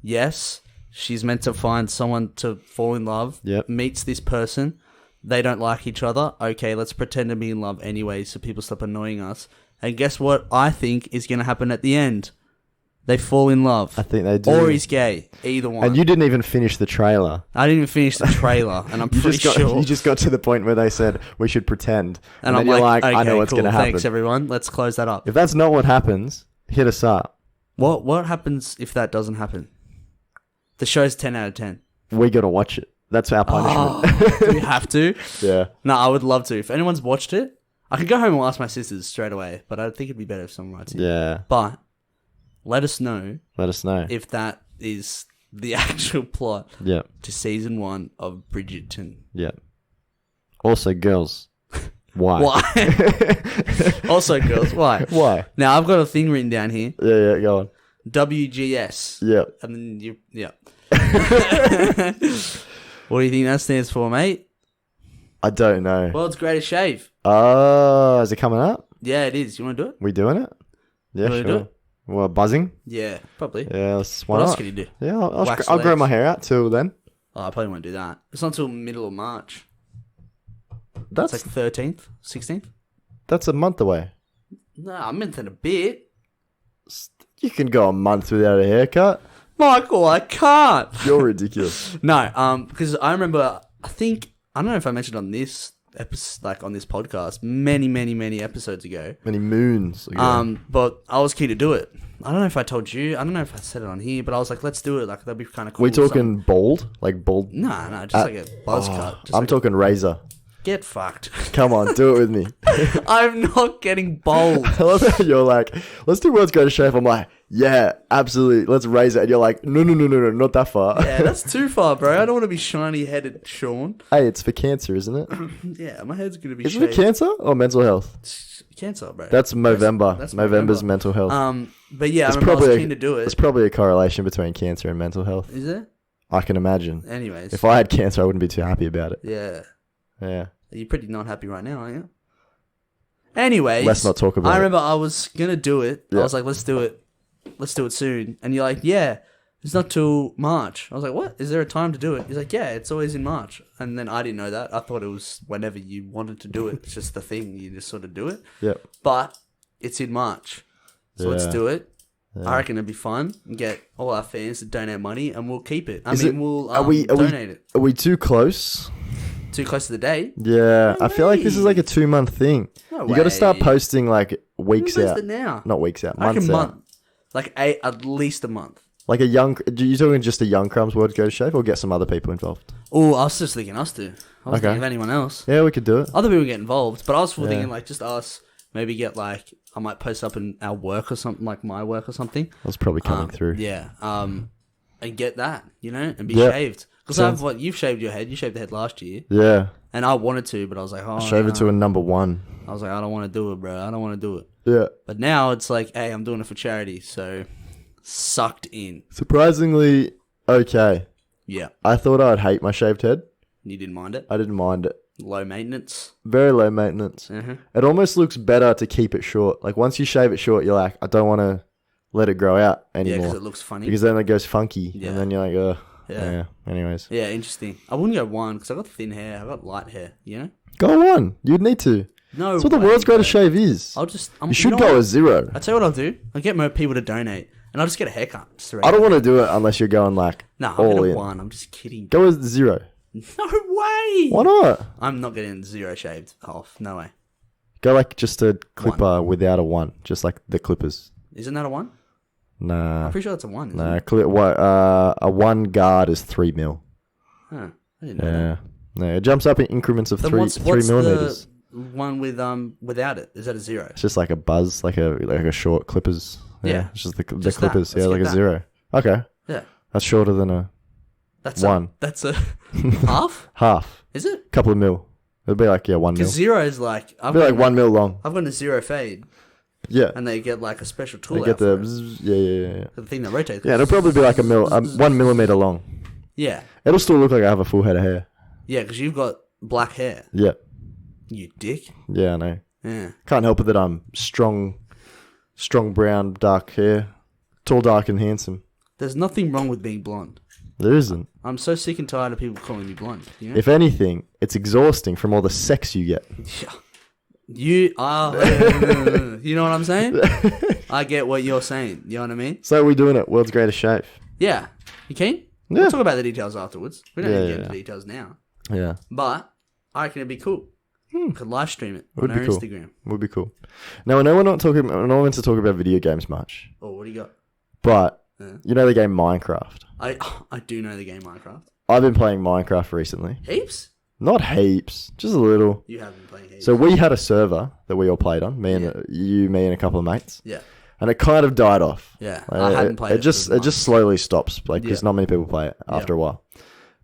Yes, she's meant to find someone to fall in love, meets this person, they don't like each other. Okay, let's pretend to be in love anyway so people stop annoying us. And guess what I think is going to happen at the end? They fall in love. I think they do. Or he's gay. Either one. And you didn't even finish the trailer. I didn't even finish the trailer, and I'm pretty sure. You just got to the point where they said, we should pretend. And then I'm you're like, I know okay, what's cool, going to happen. thanks everyone. Let's close that up. If that's not what happens, hit us up. What happens if that doesn't happen? The show's 10 out of 10. We got to watch it. That's our punishment. Do we have to? Yeah. No, I would love to. If anyone's watched it, I could go home and ask my sisters straight away, but I think it'd be better if someone writes it. Yeah. But let us know if that is the actual plot to season 1 of Bridgerton. Yeah. Also, girls, why? Why? Also, girls, why? Why? Now, I've got a thing written down here. Yeah, go on. WGS. Yeah. And then what do you think that stands for, mate? I don't know. World's Greatest Shave. Oh, is it coming up? Yeah, it is. You want to do it? We doing it? Yeah, sure. Do it? Well, buzzing? Yeah, probably. Yeah, why What else not? can you do? Yeah, Wax I'll grow legs. my hair out till then. Oh, I probably won't do that. It's not until middle of March. That's It's like 13th, 16th. that's a month away. No, I meant in a bit. You can go a month without a haircut. Michael, I can't. You're ridiculous. No, because I remember, I don't know if I mentioned on this episode, like on this podcast, many episodes ago. Many moons ago. But I was keen to do it. I don't know if I told you. I don't know if I said it on here, but I was like, let's do it. Like, that'd be kind of cool. We talking bald? Like bald? No, just like a buzz cut. Just I'm like talking razor. Get fucked. Come on, do it with me. I'm not getting bold. I love how you're like, let's do World's Greatest Shave. I'm like, yeah, absolutely. Let's raise it. And you're like, no, not that far. Yeah, that's too far, bro. I don't want to be shiny-headed Sean. Hey, it's for cancer, isn't it? Yeah, my head's going to be Is it for cancer or mental health? Cancer, bro. That's Movember. That's November's Movember. mental health. But yeah, I remember I was keen to do it. There's probably a correlation between cancer and mental health. Is there? I can imagine. Anyways. If I had cancer, I wouldn't be too happy about it. Yeah. Yeah. You're pretty not happy right now, aren't you? Anyways. Let's not talk about it. I remember I was going to do it. Yeah. I was like, let's do it. Let's do it soon. And you're like, yeah, it's not till March. I was like, what? Is there a time to do it? He's like, yeah, it's always in March. And then I didn't know that. I thought it was whenever you wanted to do it. It's just the thing. You just sort of do it. Yeah. But it's in March. So let's Yeah. do it. Yeah. I reckon it'd be fun and get all our fans to donate money and we'll keep it. We'll are we donate it. Are we too close? Too close to the date? Yeah, No I feel like this is like a 2-month thing. No You got to start way. posting like weeks Who does out. it now? Not weeks out, I reckon months out. month. Like at least a month. Like a young. Do you talking just a young Crumbs World Go to Shave or get some other people involved? Oh, I was just thinking us two. I was Okay. thinking of anyone else. Yeah, we could do it. Other people get involved, but I was thinking Yeah. like just us. Maybe get like I might post up in our work or something, like my work or something. That's probably coming through. Yeah. And get that, and be Yeah. shaved. Because Sounds- you've shaved your head. You shaved the head last year, Yeah, and I wanted to, but I was like, oh, shave it to a number 1. I was like, I don't want to do it, bro. I don't want to do it. Yeah. But now it's like, hey, I'm doing it for charity, so sucked in. Surprisingly, okay. Yeah. I thought I'd hate my shaved head. You didn't mind it. I didn't mind it. Low maintenance. Very low maintenance. It almost looks better to keep it short. Like once you shave it short, you're like, I don't want to let it grow out Yeah, anymore. because it looks funny. Because then it goes funky. Yeah. And then you're like, ugh. Yeah. Yeah. Anyways. Yeah, interesting. I wouldn't go one because I got thin hair. I got light hair. Go on. You'd need to. No, That's what the way, world's greatest bro. shave is. You You should know go what? a 0. I'll tell you what I'll do. I'll get more people to donate, and I'll just get a haircut. I don't want to do it unless you're going like No, I'll all get a in. 1. I'm just kidding. Go with 0. No way. Why not? I'm not getting 0 shaved off. No way. Go like just a clipper without a 1. Just like the clippers. Isn't that a 1? Nah. I'm pretty sure that's a 1. Isn't Nah. it? A 1 guard is 3 mil. Huh. I didn't know that. Yeah. No, it jumps up in increments of Then 3 what's millimeters. the one with without it? Is that a 0? It's just like a buzz, like a short clippers. Yeah. It's just the Just that. clippers. Let's Yeah, like get a that. 0. Okay. Yeah. That's shorter than a That's One. That's a half. Half. Is it? Couple of mil. It'll be like 1 mil. Because zero is like It'll be like 1 mil long. I've got a zero fade, Yeah. and they get like a special tool. They get out for the it. bzz, yeah. The thing that rotates. Yeah, it'll probably be like 1 millimeter long. Yeah, It'll still look like I have a full head of hair. yeah, because you've got black hair. Yeah. You dick. Yeah, I know. Yeah. Can't help it that I'm strong brown, dark hair. Tall, dark, and handsome. There's nothing wrong with being blonde. There isn't. I'm so sick and tired of people calling me blonde. You know? If anything, it's exhausting from all the sex you get. Yeah. You are. You know what I'm saying? I get what you're saying. You know what I mean? So we're doing it. World's greatest shave. Yeah. You keen? Yeah. We'll talk about the details afterwards. We don't need to get Yeah. into details now. Yeah. But I reckon it'd be cool. Could live stream it Would on our be cool. Instagram. Would be cool. Now, I know we're not talking. I know we're meant to talk about video games much, Oh, what do you got? but Yeah. you know the game Minecraft. I do know the game Minecraft. I've been playing Minecraft recently. Heaps? Not heaps, just a little. You have been playing heaps. So we had a server that we all played on. Me Yeah. and me and a couple of mates. Yeah. And it kind of died off. Yeah. Like, I hadn't played it. It just slowly stops, like because Yeah. not many people play it after a while.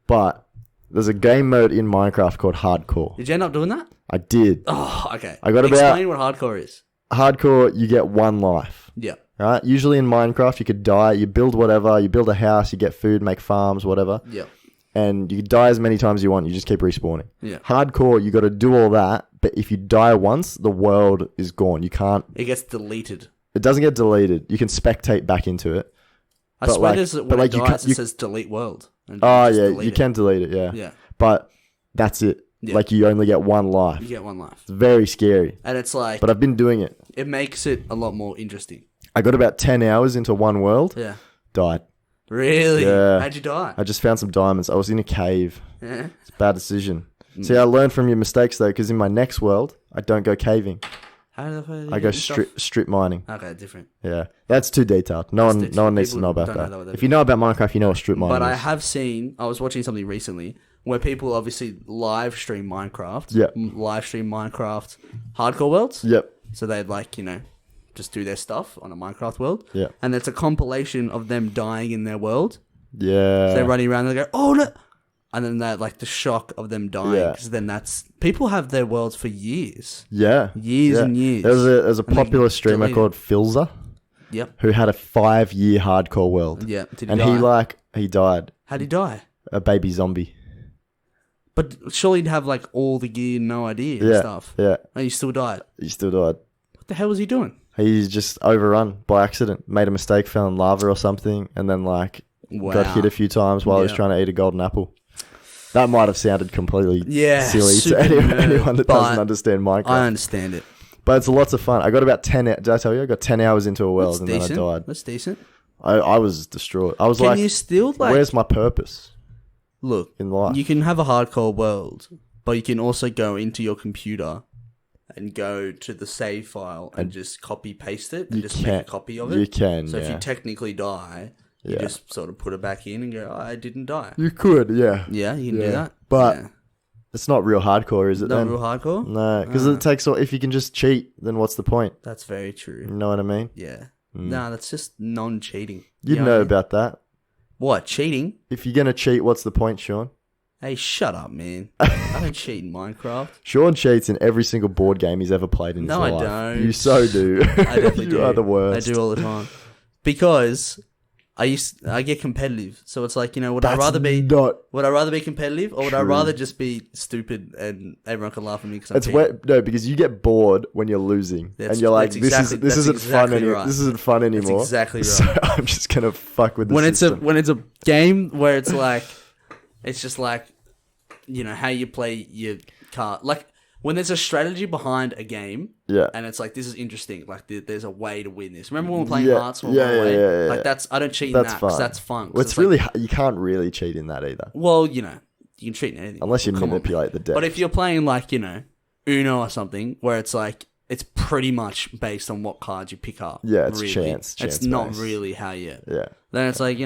But there's a game mode in Minecraft called Hardcore. Did you end up doing that? I did. Oh, okay. I got Explain what hardcore is. Hardcore. You get one life. Yeah. Right. Usually in Minecraft, you could die. You build whatever. You build a house. You get food. Make farms. Whatever. Yeah. And you can die as many times as you want. You just keep respawning. Yeah. Hardcore. You got to do all that. But if you die once, the world is gone. You can't. It gets deleted. It doesn't get deleted. You can spectate back into it. I But swear like- there's when but it like you dies, can't- you- it says delete world. And Oh just yeah, delete you it. can delete it. Yeah. Yeah. But that's it. Yeah. Like you only get one life. You get one life. It's very scary. And it's like, But I've been doing it. it makes it a lot more interesting. I got about 10 hours into one world. Yeah. Died. Really? Yeah. How'd you die? I just found some diamonds. I was in a cave. Yeah. It's a bad decision. See, I learned from your mistakes though, because in my next world, I don't go caving. How the fuck did you I go get yourself- strip mining. Okay, different. Yeah, that's too detailed. No That's one too- needs to people know about don't know that. what that If you know about Minecraft, you know what strip mining But I is. have seen, I was watching something recently where people obviously live stream Minecraft. Yeah. Live stream Minecraft hardcore worlds. Yep. So they'd like, just do their stuff on a Minecraft world. Yeah. And it's a compilation of them dying in their world. Yeah. So they're running around and they go, oh no. And then that, like the shock of them dying. Yeah. Because then people have their worlds for years. Yeah. Years Yeah. and years. There's a And they popular streamer delete it. called Filzer Yep. who had a 5-year hardcore world. Yeah. Did he And die? he died. How'd he die? A baby zombie. But surely he'd have like all the gear, no idea and Yeah. stuff. Yeah. And he still died. He still died. What the hell was he doing? He's just overrun by accident. Made a mistake, fell in lava or something, and then got hit a few times while he was Yeah. trying to eat a golden apple. That might have sounded completely silly to super anyone that but doesn't understand Minecraft. I understand it. But it's lots of fun. I got about 10. Did I tell you? I got 10 hours into a world That's and decent. then I died. That's decent. I was distraught. I was Can like, you still like where's my purpose look? in life? You can have a hardcore world, but you can also go into your computer and go to the save file and just copy paste it and You just make can. a copy of it. You can, So if yeah. you technically die, you Yeah. just sort of put it back in and go, oh, I didn't die. You could, yeah. Yeah, you can Yeah. do that. But yeah. It's not real hardcore, is it Not then? real hardcore? No, because it takes all... If you can just cheat, then what's the point? That's very true. You know what I mean? Yeah. Nah, that's just non-cheating. You'd You know what I mean? about that. What, cheating? If you're going to cheat, what's the point, Sean? Hey, shut up, man. I don't cheat in Minecraft. Sean cheats in every single board game he's ever played in his No, life. I don't. You so do. I definitely you do. are the worst. I do all the time. Because I get competitive. So it's like, would I rather be competitive or would I True. rather just be stupid and everyone can laugh at me because I'm It's cheating? no, because you get bored when you're losing, That's- and you're like, that's "This exactly- this that's isn't fun exactly anymore. right. This isn't fun anymore." exactly right. So I'm just gonna fuck with the when system. it's a game where it's like it's just like how you play your card, like when there's a strategy behind a game, Yeah. and it's like this is interesting, like there's a way to win this. Remember when we were playing Yeah, Hearts? yeah. Like that's I don't cheat in That's that because fun. that's fun. 'cause Well, it's like- really you can't really cheat in that either, well, you can cheat in anything unless you Come on. manipulate the deck. But if you're playing like Uno or something, where it's like it's pretty much based on what cards you pick up. Yeah, it's really. chance It's not based. really how you. yeah, Then it's like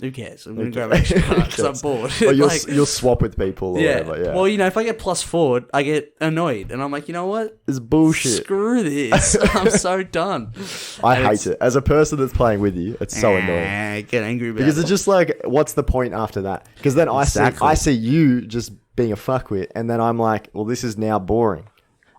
who cares? I'm going to grab an extra card because I'm bored. Or Like, you'll swap with people or yeah. whatever. Yeah. Well, if I get +4, I get annoyed. And I'm like, you know what? It's bullshit. Screw this. I'm so done. I hate it. As a person that's playing with you, it's so annoying. Get angry about Because it. it's just like, what's the point after that? Because then Exactly. I see you just being a fuckwit, and then I'm like, well, this is now boring.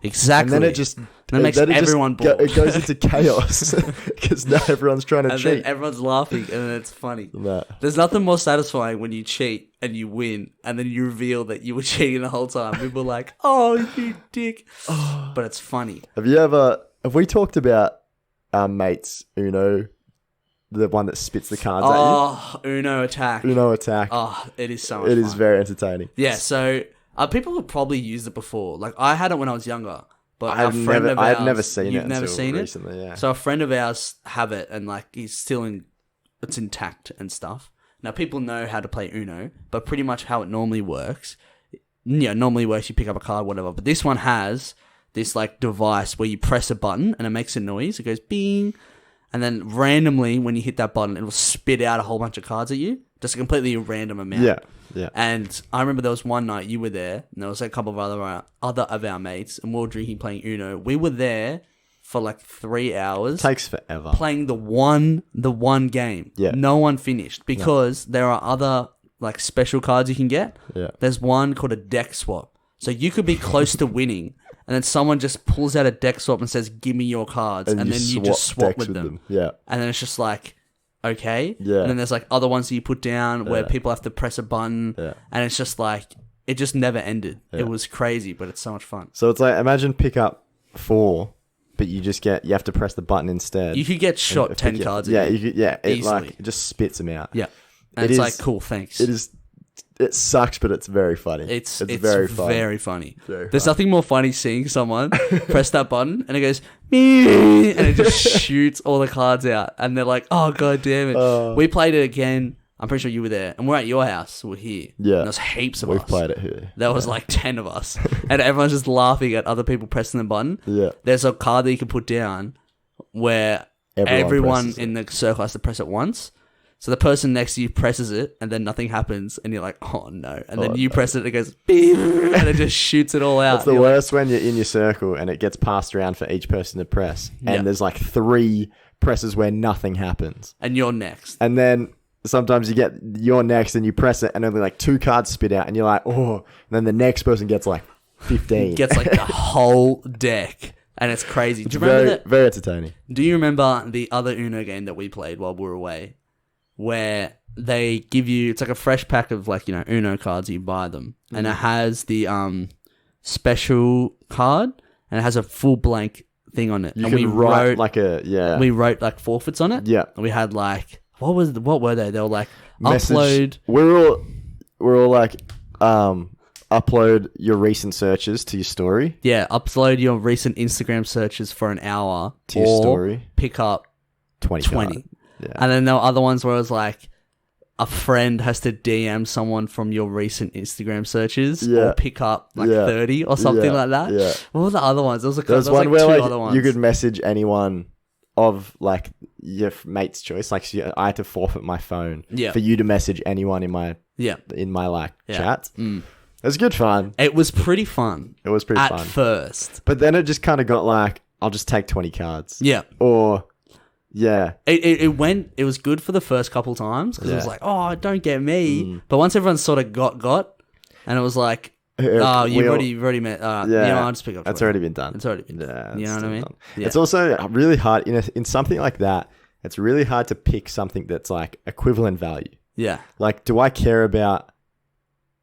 Exactly. And then it just makes everyone bored. It goes into chaos because now everyone's trying to And cheat. then everyone's laughing, and then it's funny. Nah. There's nothing more satisfying when you cheat and you win, and then you reveal that you were cheating the whole time. People are like, "Oh, you dick," but it's funny. Have we talked about our mates Uno, the one that spits the cards at Oh, Uno attack. you? Uno attack. Oh, it is so much It fun. is very entertaining. Yeah, so people have probably used it before. Like, I had it when I was younger, but I've never seen it. You've never until seen recently, it? Yeah. So a friend of ours have it, and like it's intact and stuff. Now people know how to play Uno, but pretty much how it normally works. Normally works, you pick up a card, whatever. But this one has this like device where you press a button and it makes a noise. It goes bing, and then randomly when you hit that button, it will spit out a whole bunch of cards at you, just a completely random amount. Yeah. Yeah. And I remember there was one night you were there, and there was a couple of other of our mates, and we were drinking, playing Uno. We were there for like 3 hours. Takes forever. Playing the one game. Yeah. No one finished because there are other like special cards you can get. Yeah. There's one called a deck swap. So you could be close to winning, and then someone just pulls out a deck swap and says, "Give me your cards," and then you just swap decks with them. Yeah. And then it's just like, okay. Yeah. And then there's like other ones that you put down where Yeah. people have to press a button. Yeah. And it's just like, it just never ended. Yeah. It was crazy, but it's so much fun. So it's like, imagine pick up 4, but you have to press the button instead. You could get shot And 10 pick it- cards. Yeah. at you. It Easily. like, it just spits them out. Yeah. And It it's is- like, cool, thanks. It sucks, but it's very funny. It's very fun. Very funny. Very There's fun. nothing more funny seeing someone press that button and it goes, "Meow," and it just shoots all the cards out. And they're like, oh, God damn it. We played it again. I'm pretty sure you were there. And we're at your house. We're here. Yeah. And there's heaps of We've us. played it here. There was like 10 of us. And everyone's just laughing at other people pressing the button. Yeah. There's a card that you can put down where everyone presses in the circle has to press it once. So the person next to you presses it, and then nothing happens, and you're like, oh no. And then you press it, and it goes, beep, and it just shoots it all out. It's the You're like, worst when you're in your circle and it gets passed around for each person to press. And Yeah. there's like 3 presses where nothing happens. and you're next. And then sometimes you're next and you press it and only like 2 cards spit out and you're like, oh. And then the next person gets like 15. Gets like the whole deck, and it's crazy. Do you remember very, that? very entertaining. Do you remember the other Uno game that we played while we were away, where they give you, it's like a fresh pack of like, Uno cards, you buy them, and it has the special card, and it has a full blank thing on it. You and can write like we wrote like forfeits on it. Yeah. And we had like, what were they? They were like, Message. upload. We're all like, upload your recent searches to your story. Yeah, upload your recent Instagram searches for an hour To your or story. pick up 20. 20. Yeah. And then there were other ones where it was like, a friend has to DM someone from your recent Instagram searches Yeah. or pick up like Yeah. 30 or something Yeah. like that. Yeah. What were the other ones? There was There's like one where two like other ones. you could message anyone of like your mate's choice. Like I had to forfeit my phone Yeah. for you to message anyone in my Yeah. like Yeah. chat. It was good fun. It was pretty fun It was pretty at fun. first. But then it just kind of got like, I'll just take 20 cards. Yeah. Or yeah. It was good for the first couple times because it was Yeah. like, oh, don't get me. But once everyone sort of got, and it was like, oh, you've already met. I'll just pick up 20. It's already been done. It's already been done. Yeah, You it's know what I still mean? done. Yeah. It's also really hard in something like that. It's really hard to pick something that's like equivalent value. Yeah. Like, do I care about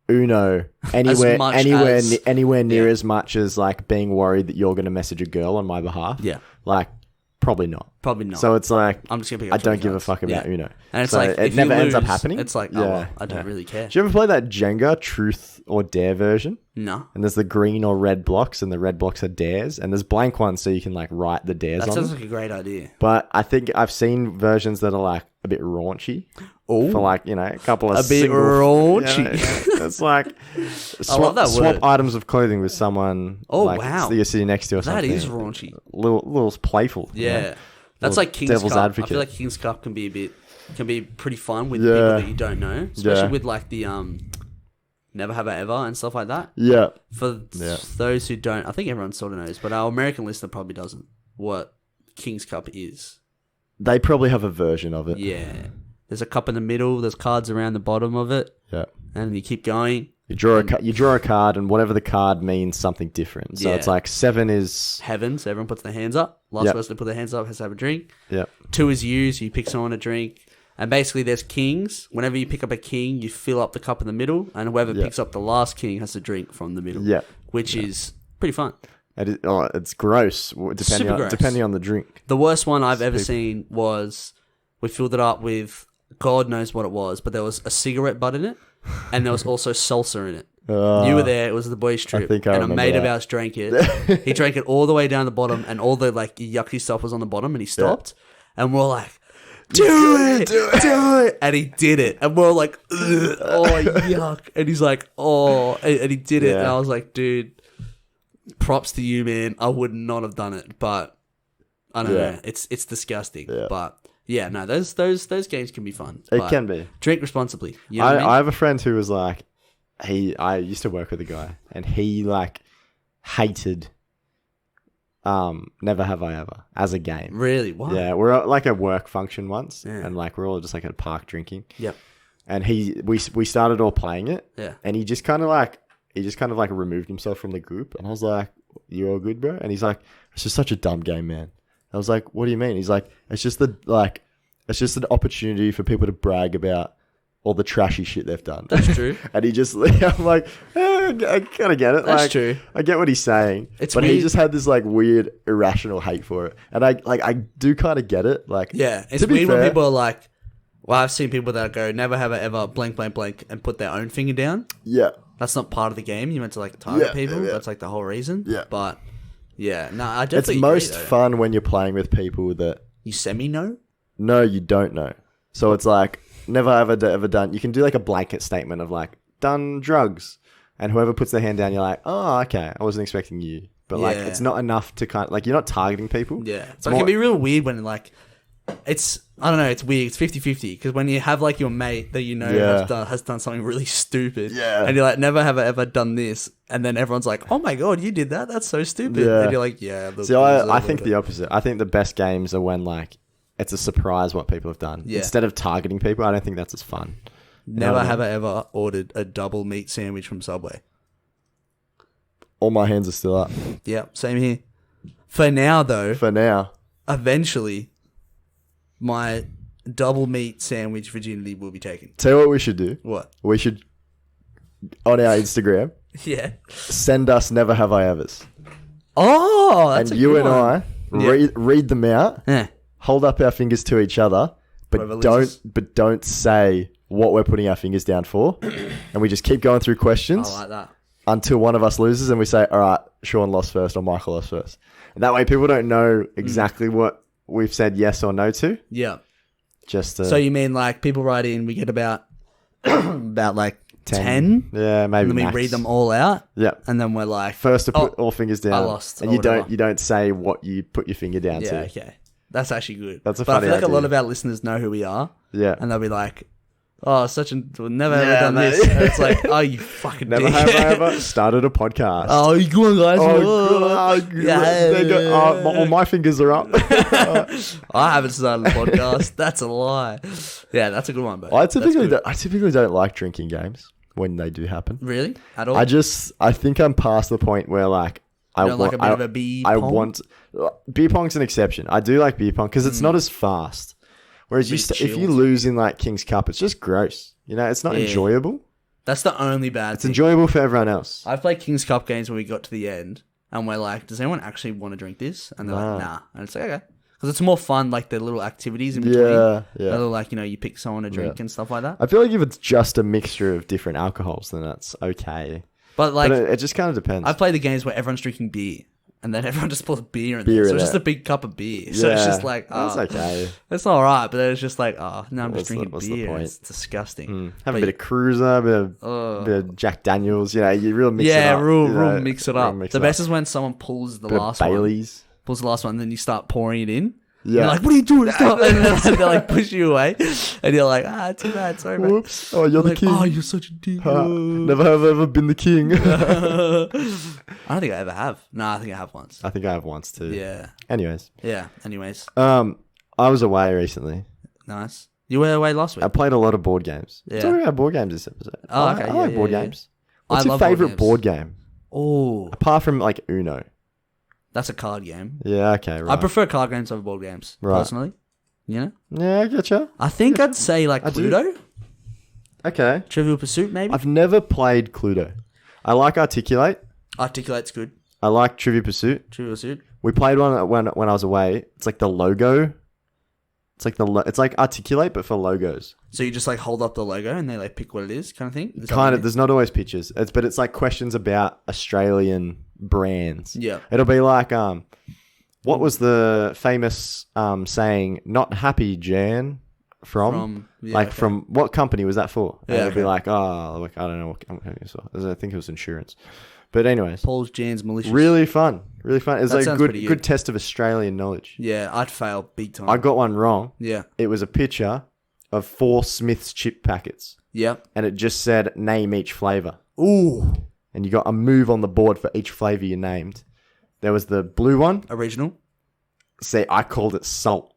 Uno anywhere much anywhere as- anywhere near yeah. as much as like being worried that you're going to message a girl on my behalf? Yeah. Like, probably not. Probably not. So it's like, I'm just gonna pick up I don't 20 give a cards. fuck about Yeah. Uno. And it's So like, it if never you ends up lose, happening. It's like, oh, well, I don't really care. Do you ever play that Jenga Truth or Dare version? No. And there's the green or red blocks, and the red blocks are dares, and there's blank ones so you can like write the dares That on sounds them. like a great idea. But I think I've seen versions that are like a bit raunchy. Oh. For like, a couple of A bit raunchy. It's like love that swap word. items of clothing with someone. Oh, like, wow. that you're sitting next to or That something. is raunchy. Little playful. Yeah. That's like King's devil's Cup. advocate. I feel like King's Cup can be pretty fun with Yeah. people that you don't know, especially Yeah. with like the Never Have I Ever and stuff like that. Yeah. For those who don't, I think everyone sort of knows, but our American listener probably doesn't what King's Cup is. They probably have a version of it. Yeah. There's a cup in the middle, there's cards around the bottom of it, Yeah. and you keep going. You draw a card, and whatever the card means, something different. So Yeah. it's like 7 is... Heaven, so everyone puts their hands up. Last person to put their hands up has to have a drink. Yeah. 2 is you, so you pick someone to drink. And basically there's kings. Whenever you pick up a king, you fill up the cup in the middle, and whoever picks up the last king has to drink from the middle. Yeah. Which is pretty fun. It's gross, Gross. depending on the drink. The worst one I've ever seen was we filled it up with God knows what it was, but there was a cigarette butt in it, and there was also salsa in it. You were there. It was the boys' trip, think I and a remember mate of that. ours drank it. He drank it all the way down the bottom, and all the like yucky stuff was on the bottom, and he stopped, and we're like, "Do it!" And he did it, and we're like, "Ugh, "Oh yuck!" And he's like, "Oh," and he did it, and Yeah. I was like, "Dude, props to you, man. I would not have done it, but I don't know. It's disgusting, Yeah. but." Yeah, no, those games can be fun. It but can be. Drink responsibly. You know what I mean? I have a friend who was like, I used to work with a guy, and he like hated Never Have I Ever as a game. Really? What? Yeah, we're at like a work function once, Yeah. and like we're all just like at a park drinking. Yep. And we started all playing it. Yeah. And he just kind of like removed himself from the group, and I was like, "You all good, bro?" And he's like, "It's just such a dumb game, man." I was like, "What do you mean?" He's like, it's just an opportunity for people to brag about all the trashy shit they've done." That's true. And he just, I'm like, I kind of get it. That's like, true. I get what he's saying. It's but he weird. just had this like weird, irrational hate for it. And I do kind of get it. Like, Yeah, it's to be weird when fair- people are like, well, I've seen people that go, never have I ever blank, blank, blank, and put their own finger down. Yeah. That's not part of the game. You're meant to like target Yeah, people. yeah. That's like the whole reason. Yeah. But yeah, no, I It's definitely most agree, though. fun when you're playing with people that You semi-know? no, you don't know. So it's like, never ever done. You can do like a blanket statement of like, done drugs. And whoever puts their hand down, you're like, oh, okay. I wasn't expecting you. But like, Yeah. it's not enough to kind of, like, you're not targeting people. Yeah. It's But it more- can be real weird when like, it's, I don't know, it's weird. It's 50-50. Because when you have like your mate that you know Yeah. has done something really stupid. Yeah. And you're like, never have I ever done this. And then everyone's like, oh my God, you did that? That's so stupid. Yeah. And you're like, yeah. See, I think the opposite. I think the best games are when like, it's a surprise what people have done. Yeah. Instead of targeting people, I don't think that's as fun. Never have I ever ordered a double meat sandwich from Subway. All my hands are still up. Yeah, same here. For now, though, For now. eventually, my double meat sandwich virginity will be taken. Tell you what we should do. What? We should, on our Instagram, Yeah. send us Never Have I Ever's. Oh, that's And a you good and one. I read them out, Yeah. hold up our fingers to each other, Whoever but loses. don't say what we're putting our fingers down for. And we just keep going through questions I like that. until one of us loses, and we say, all right, Sean lost first or Michael lost first. And that way people don't know exactly what we've said yes or no to. Yeah. Just to So you mean like people write in, we get about like 10? Yeah, maybe And then we max. read them all out, Yeah. and then we're like, First to put all fingers down. I lost, And or you whatever. don't say what you put your finger down yeah, to. okay. That's actually good. That's a But I funny feel like a lot idea. of our listeners know who we are, Yeah. and they'll be like, oh, such a, we've never Yeah, ever done mate. this. And it's like, oh, you fucking Never dick. have I ever started a podcast. Oh, you go on, guys. There you go. All my fingers are up. I haven't started a podcast. That's a lie. Yeah, that's a good one, bro. I That's typically good. don't like drinking games when they do happen. Really? At all? I think I'm past the point where like I You don't like want a bit of a beer I pong? want beer pong's an exception. I do like beer pong because it's not as fast. Whereas Bit if you chilled. lose in like King's Cup, it's just gross. You know, it's not Yeah. enjoyable. That's the only bad It's thing. enjoyable for everyone else. I've played King's Cup games where we got to the end and we're like, does anyone actually want to drink this? And they're like, nah. And it's like, okay. Because it's more fun, like the little activities in between. Yeah, A yeah. little, like, you know, you pick someone to drink and stuff like that. I feel like if it's just a mixture of different alcohols, then that's okay. But like, But it just kind of depends. I've played the games where everyone's drinking beer. And then everyone just pours beer in Beer there. So in it's just it. a big cup of beer. So it's just like, oh, that's okay. it's all right. But then it's just like, oh, no, I'm just drinking What's the beer. point? It's disgusting. Have But a bit of Cruiser, a bit of Jack Daniels. You know, you really mix it yeah, up. real you know, mix it real up. mix The it best up. is when someone pulls the Bit of last one. Baileys. Pulls the last one, and then you start pouring it in. Yeah. You're like, what are you doing? Stop. And they're like, push you away. And you're like, too bad. Sorry, mate. Whoops. Oh, you're the like, king. oh, you're such a dick. Never have ever been the king. I don't think I ever have. No, I think I have once. I think I have once too. Yeah. Anyways. Yeah. Anyways. I was away recently. Nice. You were away last week. I played a lot of board games. Yeah. Talking about board games this episode. Oh, okay. I like board games. What's I your love board favorite games. board game? Oh, Apart from like Uno. that's a card game. Yeah, okay, right. I prefer card games over board games, personally. You know? Yeah, I getcha. I think I'd say like Cluedo. Okay. Trivial Pursuit, maybe? I've never played Cluedo. I like Articulate. Articulate's good. I like Trivia Pursuit. Trivial Pursuit. We played one when I was away. It's like the logo. It's like it's like Articulate, but for logos. So you just like hold up the logo and they like pick what it is, kind of thing? Kind of. There's not always pictures. But it's like questions about Australian brands. Yeah. It'll be like, what was the famous saying, not happy, Jan? From what company was that for? And it'll be like, I don't know what company it was for. I think it was insurance. But anyways. Paul's Jan's Malicious. Really fun. Really fun. It's That like sounds good pretty good. test of Australian knowledge. Yeah, I'd fail big time. I got one wrong. Yeah. It was a picture of 4 Smith's chip packets. Yeah. And it just said, name each flavour. Ooh. And you got a move on the board for each flavour you named. There was the blue one. Original. Say, I called it salt.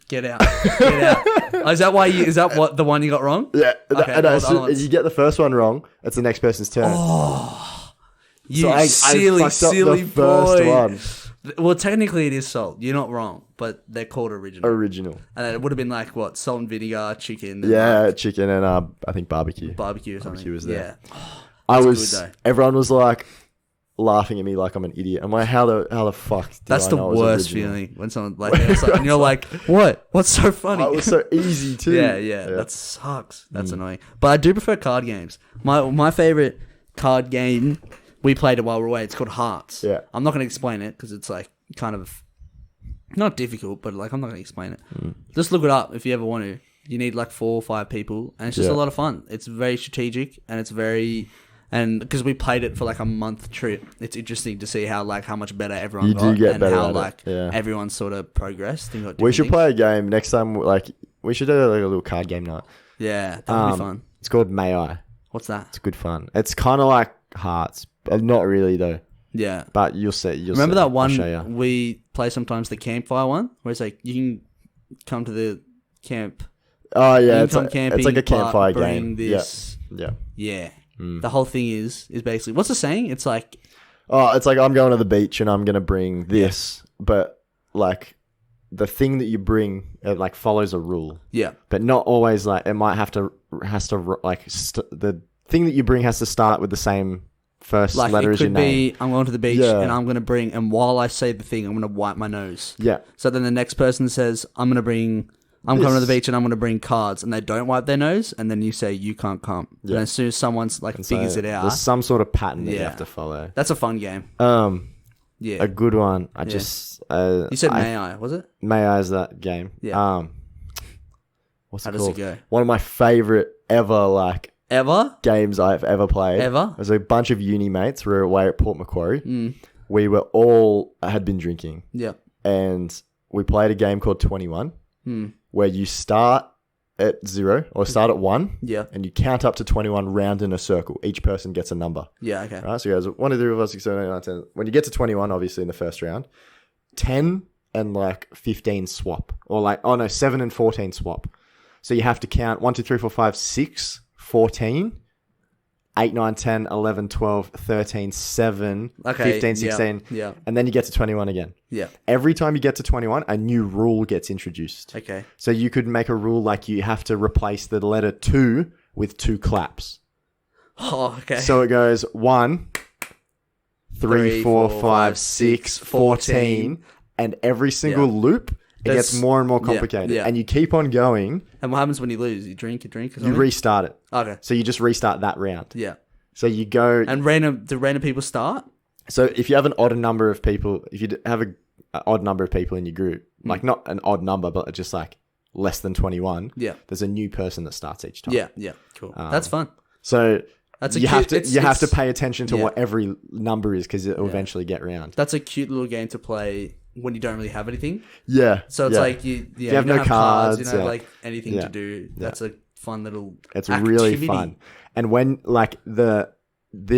Get out. Get out. Oh, is that what the one you got wrong? Yeah. Okay, And all the other if you get the first one wrong, it's the next person's turn. Oh, you So I silly fucked up boy. the first one. Well, technically it is salt. You're not wrong, but they're called original. Original. And then it would have been like what? Salt and vinegar, chicken. And Yeah, chicken and I think barbecue. barbecue or something. Barbecue was there. Yeah. good, though. Everyone was like laughing at me like I'm an idiot. I'm like, how the fuck? That's I the know it was worst original? feeling when someone like, and you're like, what? What's so funny? Oh, it was so easy too. Yeah, that sucks. That's annoying. But I do prefer card games. My favorite card game, we played it while we were away. It's called Hearts. Yeah. I'm not going to explain it because it's like kind of not difficult, but like I'm not going to explain it. Just look it up if you ever want to. You need like 4 or 5 people, and it's just a lot of fun. It's very strategic, and it's very. And because we played it for like a month trip, it's interesting to see how much better everyone You got do get and better how at it, like yeah. everyone sort of progressed. And got We different should things. play a game next time. Like we should do like a little card game night. Yeah, that would be fun. It's called May I. What's that? It's good fun. It's kind of like Hearts, but not really though. Yeah. But you'll see. Remember that I'll show ya. one we play sometimes, the campfire one, where it's like you can come to the camp. Oh yeah, it's come like, camping, it's like a campfire but game. bring this. Yeah. Yeah. The whole thing is basically what's the saying? It's like Oh, it's like I'm going to the beach and I'm gonna bring this, but like the thing that you bring, it like follows a rule. yeah. But not always. Like it might has to like the thing that you bring has to start with the same first Like letter it as your could name. be I'm going to the beach Yeah. and I'm gonna bring, and while I say the thing I'm gonna wipe my nose. Yeah. So then the next person says I'm coming to the beach and I'm going to bring cards, and they don't wipe their nose, and then you say you can't come. Yeah. And as soon as someone's like figures it out, There's some sort of pattern that you Yeah. have to follow. that's a fun game. Yeah. A good one. You said May I, was it? May I is that game. Yeah. What's How it does called? it go? One of my favorite ever Ever? games I've ever played. Ever? There's a bunch of uni mates. We were away at Port Macquarie. Mm. We were all had been drinking, Yeah. and we played a game called 21, where you start at 0 or start at 1, Yeah. and you count up to 21 round in a circle. Each person gets a number. Yeah, okay. Right, so you guys, 1, 2, 3, 4, 5, 6, 7, 8, 9, 10. When you get to 21, obviously in the first round, 10 and like 15 swap, or like 7 and 14 swap. So you have to count 1, 2, 3, 4, 5, 6, 14, 8, 9, 10, 11, 12, 13, 7, Okay, 15, 16, yeah. and then you get to 21 again. Yeah. Every time you get to 21, a new rule gets introduced. Okay. So you could make a rule like you have to replace the letter 2 with 2 claps. Oh, okay. So it goes 1, 3, 4, 5, 6, 14, and every single loop, it gets more and more complicated. yeah. And you keep on going. And what happens when you lose? You drink or You something? restart it. Okay. So you just restart that round. Yeah. So you go. And do random people start? So if you have an odd number of people, if you have an odd number of people in your group, like not an odd number, but just like less than 21, Yeah. there's a new person that starts each time. Yeah. Yeah. Cool. That's fun. So That's a you have cute- to it's- pay attention to yeah. what every number is, because it'll eventually get round. That's a cute little game to play when you don't really have anything. Yeah. So it's like you have don't no have cards, you cards, don't have yeah. like anything to do. That's a fun little It's activity. really fun. And when like the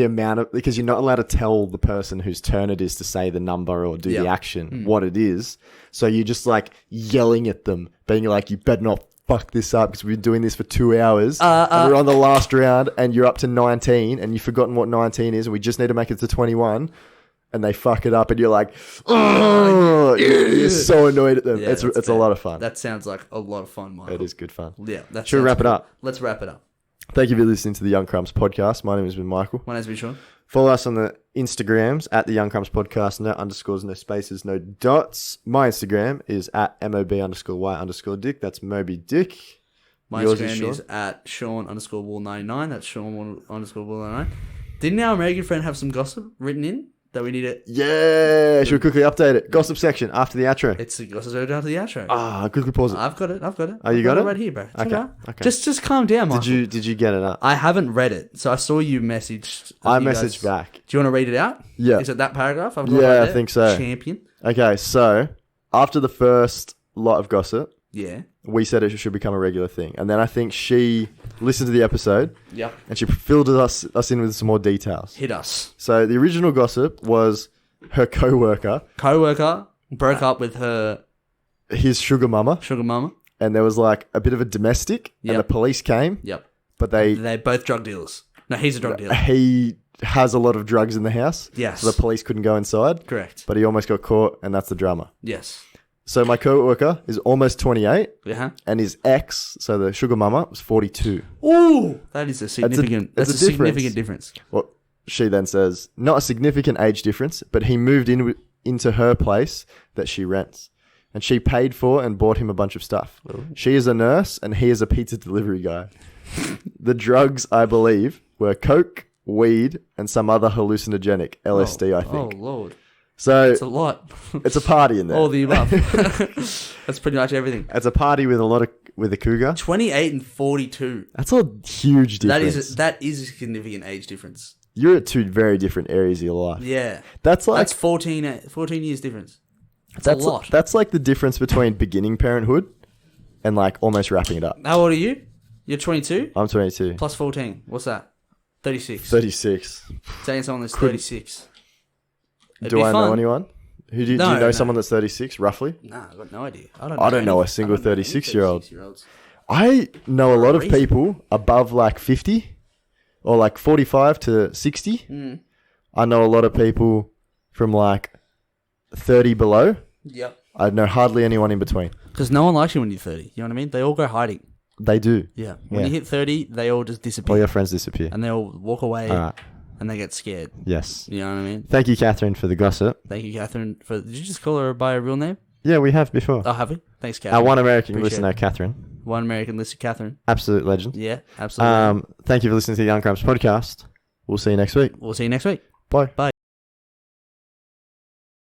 amount of, because you're not allowed to tell the person whose turn it is to say the number or do the action, what it is. So you're just like yelling at them, being like, you better not fuck this up because we've been doing this for 2 hours. And we're on the last round and you're up to 19 and you've forgotten what 19 is and we just need to make it to 21. And they fuck it up and you're like, oh, you're so annoyed at them. Yeah, it's a lot of fun. That sounds like a lot of fun, Michael. It is good fun. Yeah. Should we wrap it up? Let's wrap it up. Thank you for listening to the Young Crumbs podcast. My name has been Michael. My name's been Sean. Follow us on the Instagrams at the Young Crumbs podcast. No underscores, no spaces, no dots. My Instagram is at MOB_Y_Dick. That's Moby Dick. My Yours Instagram is at Sean_Wall99. That's Sean_Wall99. Didn't our American friend have some gossip written in that we need to... Yeah, should we quickly update it? Gossip section after the outro. It's the gossip after the outro. Quickly pause it. I've got it. Oh, you got it? Right here, bro. It's Okay, alright. okay. Just calm down, Michael. Did you get it up? I haven't read it, so I saw you messaged. I you messaged guys. back. Do you want to read it out? Yeah. Is it that paragraph? I've Yeah, right I there. think so. Champion. Okay, so after the first lot of gossip, Yeah. we said it should become a regular thing. And then I think she listened to the episode Yep. and she filled us in with some more details. Hit us. So the original gossip was her co-worker, Broke up with her his sugar mama, sugar mama. and there was like a bit of a domestic, and Yep. the police came, Yep. but they They're both drug dealers. No, he's a drug dealer. he has a lot of drugs in the house, Yes. so the police couldn't go inside, Correct. but he almost got caught, and that's the drama. Yes. So my co-worker is almost 28, Yeah. and his ex, so the sugar mama, was 42. Ooh, that is a significant. That's That's a a difference. significant difference. Well, she then says, not a significant age difference, but he moved into her place that she rents. And she paid for and bought him a bunch of stuff. Ooh. She is a nurse and he is a pizza delivery guy. The drugs, I believe, were coke, weed, and some other hallucinogenic, LSD, I think. Oh, Lord. So It's a lot. it's a party in there. All the above. That's pretty much everything. It's a party with a cougar. 28 and 42. That's a huge difference. That is a significant age difference. You're at two very different areas of your life. Yeah. That's like That's 14 years difference. That's a lot. That's like the difference between beginning parenthood and like almost wrapping it up. How old are you? You're 22? I'm 22. Plus 14. What's that? 36. 36. Dating someone that's 36. It'd Do be I fun. know anyone? Do you No, know no. someone that's 36, roughly? Nah, I've got no idea. I don't know a single I don't know any 36-year-old. 36-year-olds. I know a lot of Reason. people above like 50 or like 45 to 60. Mm. I know a lot of people from like 30 below. Yep. I know hardly anyone in between. Because no one likes you when you're 30. You know what I mean? They all go hiding. They do. Yeah. When Yeah. you hit 30, they all just disappear. All your friends disappear. And they all walk away All right. and they get scared. Yes. You know what I mean? Thank you, Catherine, for the gossip. Thank you, Catherine. Did you just call her by a real name? Yeah, we have before. Oh, have we? Thanks, Catherine. Our one American Appreciate listener, it. Catherine. One American listener, Catherine. Absolute legend. Yeah, absolutely. Thank you for listening to the Young Crumbs podcast. We'll see you next week. We'll see you next week. Bye. Bye.